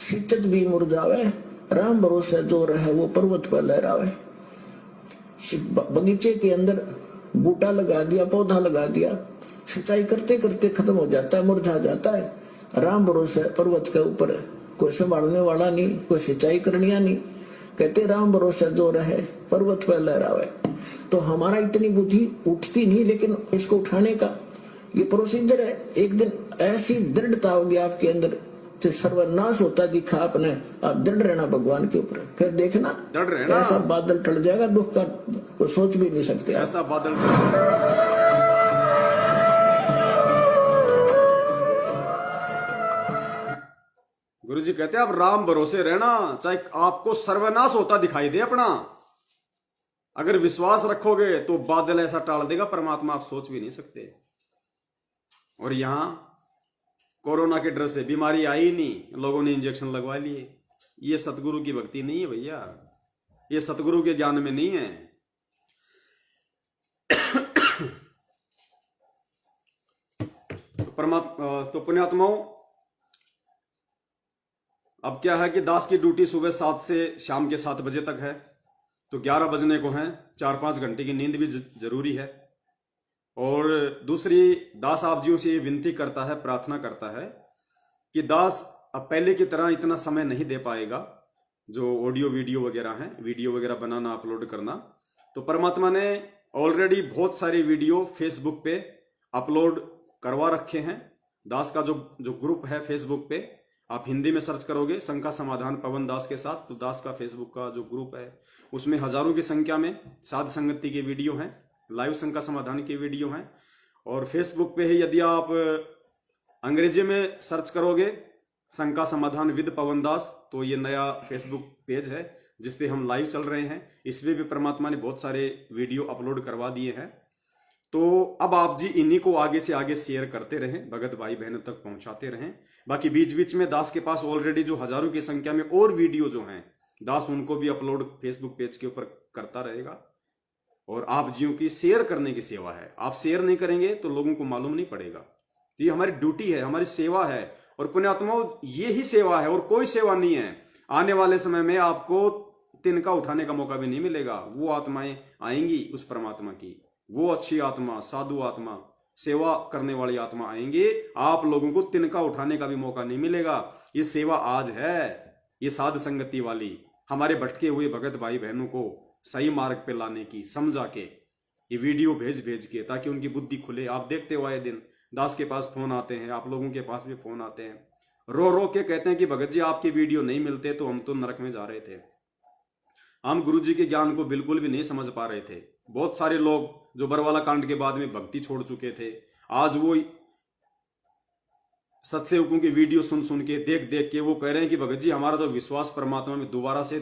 शीतत भी मुरझावे, राम भरोसे जो रहे वो पर्वत पर लहरावे। बगीचे के अंदर बूटा लगा दिया, पौधा लगा दिया, सिंचाई करते करते खत्म हो जाता है, मुरझा जाता है। राम भरोसे पर्वत के ऊपर है, कोई संभालने वाला नहीं, कोई सिंचाई करनिया नहीं। कहते राम भरोसे जो रहे पर्वत पर लहरावे। तो हमारा इतनी बुद्धि उठती नहीं, लेकिन इसको उठाने का ये प्रोसीजर है। एक दिन ऐसी दृढ़ता होगी आपके अंदर कि सर्वनाश होता दिखा आपने। आप दृढ़ रहना भगवान के ऊपर, फिर देखना दृढ़ रहना, ऐसा बादल टल जाएगा, दुख का कोई सोच भी नहीं सकते। ऐसा बादल गुरुजी कहते हैं आप राम भरोसे रहना, चाहे आपको सर्वनाश होता दिखाई दे अपना। अगर विश्वास रखोगे तो बादल ऐसा टाल देगा परमात्मा, आप सोच भी नहीं सकते। और यहां कोरोना के डर से बीमारी आई नहीं, लोगों ने इंजेक्शन लगवा लिए। ये सतगुरु की भक्ति नहीं है भैया, ये सतगुरु के ज्ञान में नहीं है। तो पुण्यात्माओं, अब क्या है कि दास की ड्यूटी सुबह 7 से शाम के 7 बजे तक है, तो 11 बजने को हैं। 4-5 घंटे की नींद भी जरूरी है। और दूसरी, दास आप जियों से ये विनती करता है, प्रार्थना करता है कि दास अब पहले की तरह इतना समय नहीं दे पाएगा जो ऑडियो वीडियो वगैरह है, वीडियो वगैरह बनाना, अपलोड करना। तो परमात्मा ने ऑलरेडी बहुत सारी वीडियो फेसबुक पे अपलोड करवा रखे हैं। दास का जो ग्रुप है फेसबुक पे, आप हिंदी में सर्च करोगे शंका समाधान पवन दास के साथ, तो दास का फेसबुक का जो ग्रुप है उसमें हजारों की संख्या में साध संगति के वीडियो हैं, लाइव शंका समाधान की वीडियो हैं। और फेसबुक पे ही यदि आप अंग्रेजी में सर्च करोगे शंका समाधान विद पवन दास, तो ये नया फेसबुक पेज है जिसपे हम लाइव चल रहे हैं। इसमें भी परमात्मा ने बहुत सारे वीडियो अपलोड करवा दिए हैं। तो अब आप जी इन्हीं को आगे से आगे शेयर करते रहें, भगत भाई बहनों तक पहुंचाते रहें। बाकी बीच बीच में दास के पास ऑलरेडी जो हजारों की संख्या में और वीडियो जो हैं, दास उनको भी अपलोड फेसबुक पेज के ऊपर करता रहेगा। और आप जियों की शेयर करने की सेवा है, आप शेयर नहीं करेंगे तो लोगों को मालूम नहीं पड़ेगा। तो ये हमारी ड्यूटी है, हमारी सेवा है। और पुण्यात्माओं, ये ही सेवा है और कोई सेवा नहीं है। आने वाले समय में आपको तिनका उठाने का मौका भी नहीं मिलेगा। वो आत्माएं आएंगी उस परमात्मा की, वो अच्छी आत्मा, साधु आत्मा, सेवा करने वाली आत्मा आएंगे। आप लोगों को तिनका उठाने का भी मौका नहीं मिलेगा। ये सेवा आज है, ये साध संगति वाली, हमारे भटके हुए भगत भाई बहनों को सही मार्ग पे लाने की, समझा के ये वीडियो भेज भेज के, ताकि उनकी बुद्धि खुले। आप देखते हो आए दिन दास के पास फोन आते हैं, आप लोगों के पास भी फोन आते हैं, रो रो के कहते हैं कि भगत जी आपके वीडियो नहीं मिलते तो हम तो नरक में जा रहे थे, हम गुरु जी के ज्ञान को बिल्कुल भी नहीं समझ पा रहे थे। बहुत सारे लोग जो बरवाला कांड के बाद में भक्ति छोड़ चुके थे, आज वो सत्सेवकों की वीडियो सुन सुन के, देख देख के वो कह रहे हैं कि भगत जी हमारा तो विश्वास परमात्मा में दोबारा से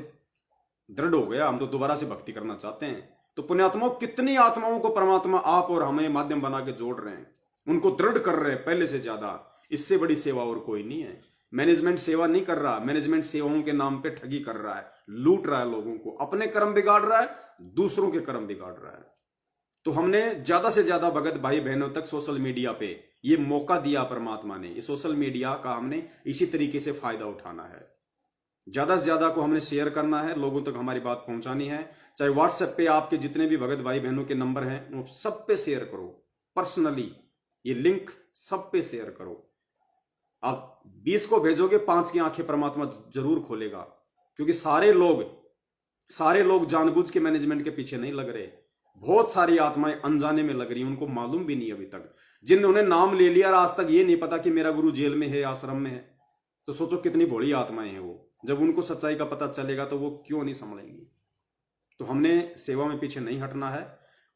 दृढ़ हो गया, हम तो दोबारा से भक्ति करना चाहते हैं। तो पुण्यात्माओं, कितनी आत्माओं को परमात्मा आप और हमें माध्यम बना के जोड़ रहे हैं, उनको दृढ़ कर रहे हैं पहले से ज्यादा। इससे बड़ी सेवा और कोई नहीं है। मैनेजमेंट सेवा नहीं कर रहा, मैनेजमेंट सेवाओं के नाम पे ठगी कर रहा है, लूट रहा है लोगों को, अपने कर्म बिगाड़ रहा है, दूसरों के कर्म बिगाड़ रहा है। तो हमने ज्यादा से ज्यादा भगत भाई बहनों तक सोशल मीडिया पे ये मौका दिया परमात्मा ने, ये सोशल मीडिया का हमने इसी तरीके से फायदा उठाना है। ज्यादा से ज्यादा को हमने शेयर करना है, लोगों तक हमारी बात पहुंचानी है। चाहे व्हाट्सएप पे आपके जितने भी भगत भाई बहनों के नंबर हैं वो सब पे शेयर करो, पर्सनली ये लिंक सब पे शेयर करो। आप 20 को भेजोगे, 5 की आंखें परमात्मा जरूर खोलेगा, क्योंकि सारे लोग जानबूझ के मैनेजमेंट के पीछे नहीं लग रहे। बहुत सारी आत्माएं अनजाने में लग रही, उनको मालूम भी नहीं अभी तक। जिन्होंने नाम ले लिया और आज तक ये नहीं पता कि मेरा गुरु जेल में है, आश्रम में है, तो सोचो कितनी भोली आत्माएं हैं वो। जब उनको सच्चाई का पता चलेगा तो वो क्यों नहीं संभलेंगी। तो हमने सेवा में पीछे नहीं हटना है।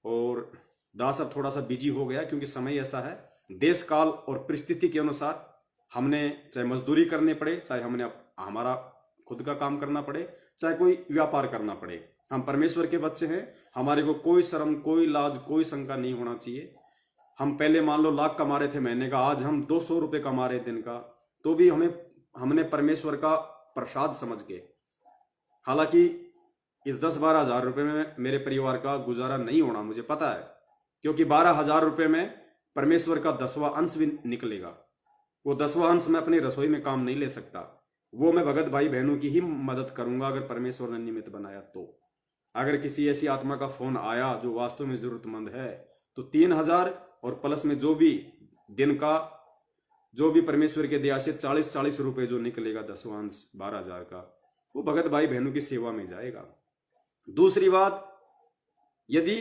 और दास अब थोड़ा सा बिजी हो गया, क्योंकि समय ऐसा है, देश काल और परिस्थिति के अनुसार हमने चाहे मजदूरी करनी पड़े, चाहे हमने हमारा खुद का काम करना पड़े, चाहे कोई व्यापार करना पड़े, हम परमेश्वर के बच्चे हैं। हमारे को कोई शर्म, कोई लाज, कोई शंका नहीं होना चाहिए। हम पहले मान लो लाख कमा रहे थे महीने का, आज हम 200 रुपये कमा रहे दिन का, तो भी हमने परमेश्वर का प्रसाद समझ के, हालांकि इस 10-12 हजार रुपये में मेरे परिवार का गुजारा नहीं होना, मुझे पता है, क्योंकि 12,000 रुपये में परमेश्वर का 10वां अंश भी निकलेगा। वो 10वां अंश मैं अपनी रसोई में काम नहीं ले सकता, वो मैं भगत भाई बहनों की ही मदद करूंगा अगर परमेश्वर ने निमित्त बनाया तो। अगर किसी ऐसी आत्मा का फोन आया जो वास्तव में जरूरतमंद है, तो 3,000 और प्लस में जो भी दिन का, जो भी परमेश्वर के दया से 40-40 रुपए जो निकलेगा 10वां अंश 12,000 का, वो भगत भाई बहनों की सेवा में जाएगा। दूसरी बात, यदि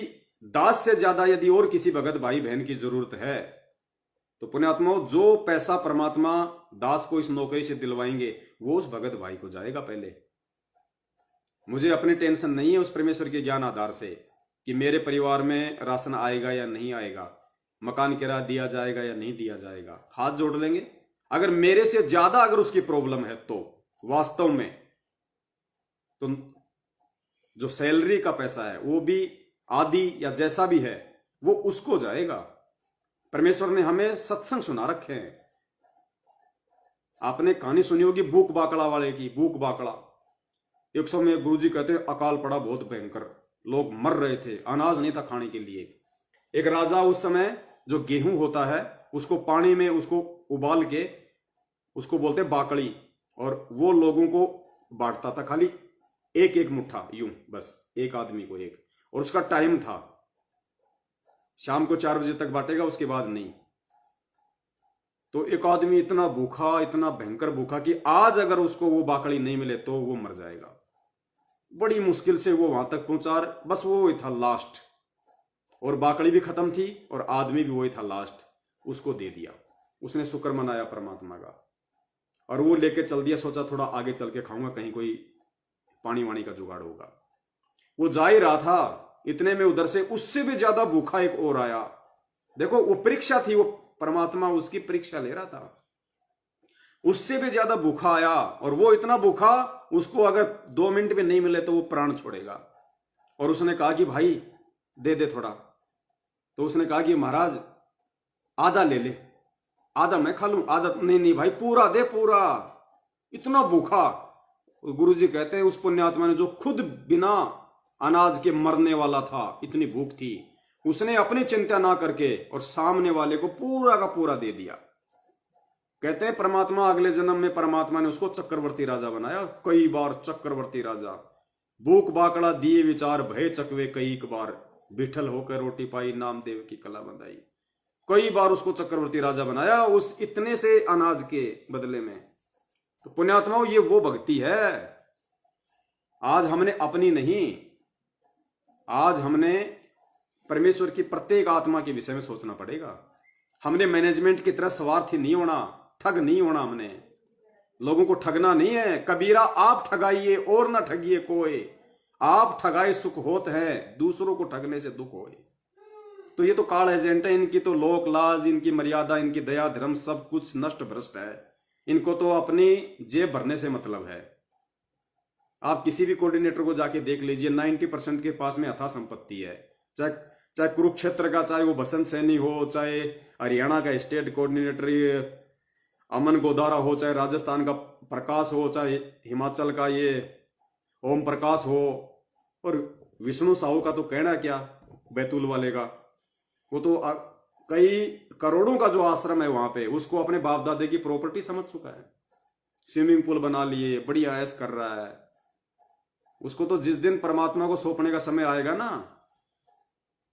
दास से ज्यादा यदि और किसी भगत भाई बहन की जरूरत है, तो पुण्यात्माओं, जो पैसा परमात्मा दास को इस नौकरी से दिलवाएंगे वो उस भगत भाई को जाएगा पहले। मुझे अपनी टेंशन नहीं है उस परमेश्वर के ज्ञान आधार से कि मेरे परिवार में राशन आएगा या नहीं आएगा, मकान किराया दिया जाएगा या नहीं दिया जाएगा। हाथ जोड़ लेंगे, अगर मेरे से ज्यादा अगर उसकी प्रॉब्लम है तो वास्तव में तो जो सैलरी का पैसा है वो भी आदि या जैसा भी है वो उसको जाएगा। परमेश्वर ने हमें सत्संग सुना रखे हैं। आपने कहानी सुनी होगी भूख बाकड़ा वाले की। भूख बाकड़ा, एक समय गुरुजी कहते हैं अकाल पड़ा बहुत भयंकर, लोग मर रहे थे, अनाज नहीं था खाने के लिए। एक राजा उस समय जो गेहूं होता है उसको पानी में उसको उबाल के उसको बोलते बाकड़ी, और वो लोगों को बांटता था, खाली एक एक मुट्ठा, यूं बस एक आदमी को एक, और उसका टाइम था, शाम को 4 बजे तक बांटेगा, उसके बाद नहीं। तो एक आदमी इतना भूखा, इतना भयंकर भूखा कि आज अगर उसको वो बाकड़ी नहीं मिले तो वो मर जाएगा। बड़ी मुश्किल से वो वहां तक पहुंचा, बस वो ही था लास्ट, और बाकड़ी भी खत्म थी और आदमी भी वही था लास्ट, उसको दे दिया। उसने शुक्र मनाया परमात्मा का और वो लेके चल दिया। सोचा थोड़ा आगे चल के खाऊंगा, कहीं कोई पानी वानी का जुगाड़ होगा। वो जा ही रहा था, इतने में उधर से उससे भी ज्यादा भूखा एक और आया। देखो वो परीक्षा थी, वो परमात्मा उसकी परीक्षा ले रहा था। उससे भी ज्यादा भूखा आया और वो इतना भूखा, उसको अगर 2 मिनट में नहीं मिले तो वो प्राण छोड़ेगा। और उसने कहा कि भाई दे दे थोड़ा। तो उसने कहा कि महाराज आधा ले ले, आधा मैं खा लूं, आधा नहीं नहीं भाई पूरा दे, पूरा। इतना भूखा। गुरुजी कहते हैं उस पुण्यात्मा ने जो खुद बिना अनाज के मरने वाला था, इतनी भूख थी, उसने अपनी चिंता ना करके और सामने वाले को पूरा का पूरा दे दिया। कहते हैं परमात्मा अगले जन्म में परमात्मा ने उसको चक्रवर्ती राजा बनाया। कई बार चक्रवर्ती राजा, भूख बाकड़ा दिए विचार भय चकवे कई बार, बिठल होकर रोटी पाई नामदेव की कला बंधाई। कई बार उसको चक्रवर्ती राजा बनाया उस इतने से अनाज के बदले में। तो पुण्यात्माओं, ये वो भक्ति है। आज हमने अपनी नहीं, आज हमने परमेश्वर की प्रत्येक आत्मा के विषय में सोचना पड़ेगा। हमने मैनेजमेंट की तरह स्वार्थी नहीं होना, ठग नहीं होना। हमने लोगों को ठगना नहीं है। कबीरा आप ठगाइए और ना ठगिए कोई, आप ठगाए सुख होत है, दूसरों को ठगने से दुख होए। तो ये तो काल एजेंट है, इनकी तो लोक लाज, इनकी मर्यादा, इनकी दया धर्म सब कुछ नष्ट भ्रष्ट है। इनको तो अपनी जेब भरने से मतलब है। आप किसी भी कोऑर्डिनेटर को जाके देख लीजिए, 90% के पास में अथाह संपत्ति है। चाहे कुरुक्षेत्र का, चाहे वो बसंत सैनी हो, चाहे हरियाणा का स्टेट कोऑर्डिनेटर, अमन गोदारा हो, चाहे राजस्थान का प्रकाश हो, चाहे हिमाचल का ये ओम प्रकाश हो, और विष्णु साहू का तो कहना क्या, बैतूल वाले का, वो तो कई करोड़ों का जो आश्रम है वहां पे, उसको अपने बाप दादे की प्रॉपर्टी समझ चुका है। स्विमिंग पूल बना लिए, बढ़िया ऐश कर रहा है। उसको तो जिस दिन परमात्मा को सौंपने का समय आएगा ना,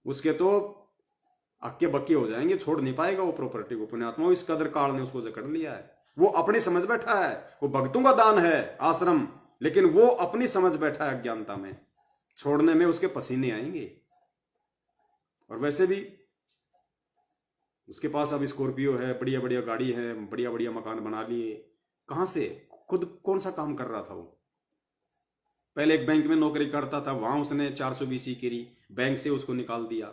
उसके तो अक्के बक्के हो जाएंगे, छोड़ नहीं पाएगा वो प्रॉपर्टी को। पुण्यात्मा, इस कदर काल ने उसको जकड़ लिया है। वो अपनी समझ बैठा है, वो भक्तों का दान है आश्रम, लेकिन वो अपनी समझ बैठा है अज्ञानता में। छोड़ने में उसके पसीने आएंगे। और वैसे भी उसके पास अब स्कॉर्पियो है, बढ़िया बढ़िया गाड़ी है, बढ़िया बढ़िया मकान बना लिए। कहां से? खुद कौन सा काम कर रहा था वो? पहले एक बैंक में नौकरी करता था, वहां उसने 420 करी, बैंक से उसको निकाल दिया।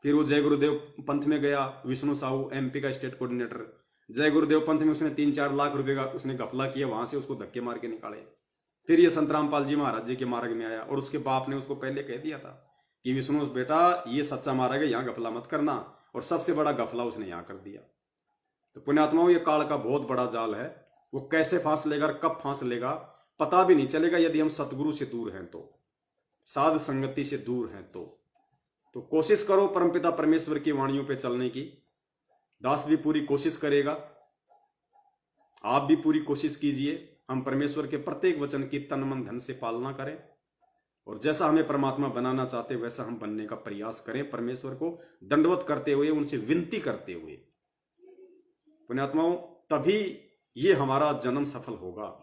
फिर वो जय गुरुदेव पंथ में गया, विष्णु साहू एमपी का स्टेट कोऑर्डिनेटर। जय गुरुदेव पंथ में उसने 3-4 लाख रुपए का उसने घपला किया, वहां से उसको धक्के मार के निकाले। फिर ये संत रामपाल जी महाराज जी के मार्ग में आया, और उसके बाप ने उसको पहले कह दिया था कि विष्णु बेटा, ये सच्चा मार्ग है, यहाँ घपला मत करना। और सबसे बड़ा घपला उसने यहाँ कर दिया। तो पुण्यात्माओं, ये काल का बहुत बड़ा जाल है। वो कैसे फांस लेगा और कब फांस लेगा पता भी नहीं चलेगा, यदि हम सतगुरु से दूर हैं तो, साध संगति से दूर हैं तो कोशिश करो परमपिता परमेश्वर की वाणियों पे चलने की। दास भी पूरी कोशिश करेगा, आप भी पूरी कोशिश कीजिए। हम परमेश्वर के प्रत्येक वचन की तन मन धन से पालना करें, और जैसा हमें परमात्मा बनाना चाहते वैसा हम बनने का प्रयास करें, परमेश्वर को दंडवत करते हुए, उनसे विनती करते हुए। पुण्यात्माओं, तभी ये हमारा जन्म सफल होगा,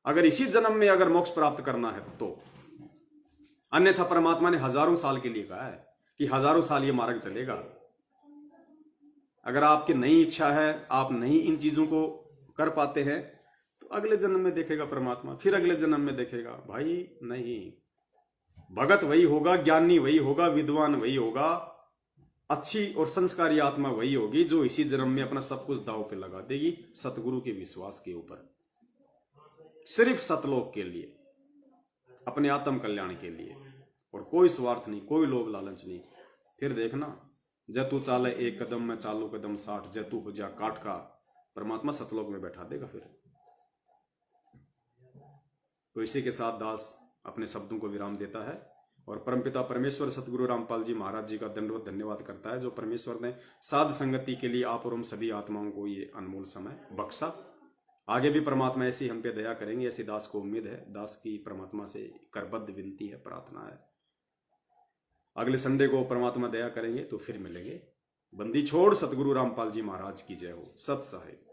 अगर इसी जन्म में अगर मोक्ष प्राप्त करना है तो। अन्यथा परमात्मा ने हजारों साल के लिए कहा है कि हजारों साल ये मार्ग चलेगा। अगर आपकी नई इच्छा है, आप नहीं इन चीजों को कर पाते हैं, तो अगले जन्म में देखेगा परमात्मा, फिर अगले जन्म में देखेगा। भाई नहीं, भगत वही होगा, ज्ञानी वही होगा, विद्वान वही होगा, अच्छी और संस्कारी आत्मा वही होगी जो इसी जन्म में अपना सब कुछ दांव पे लगा देगी सतगुरु के विश्वास के ऊपर, सिर्फ सतलोक के लिए, अपने आत्म कल्याण के लिए, और कोई स्वार्थ नहीं, कोई लोभ लालच नहीं। फिर देखना, जतु चाले एक कदम में चालू कदम 60, जतु हो जा काट का, परमात्मा सतलोक में बैठा देगा फिर। तो इसी के साथ दास अपने शब्दों को विराम देता है, और परमपिता परमेश्वर सतगुरु रामपाल जी महाराज जी का दंडवत धन्यवाद करता है, जो परमेश्वर ने साध संगति के लिए आप और हम सभी आत्माओं को ये अनमोल समय बख्शा। आगे भी परमात्मा ऐसी हम पे दया करेंगे, ऐसी दास को उम्मीद है। दास की परमात्मा से करबद्ध विनती है, प्रार्थना है। अगले संडे को परमात्मा दया करेंगे तो फिर मिलेंगे। बंदी छोड़ सतगुरु रामपाल जी महाराज की जय हो। सत साहिब।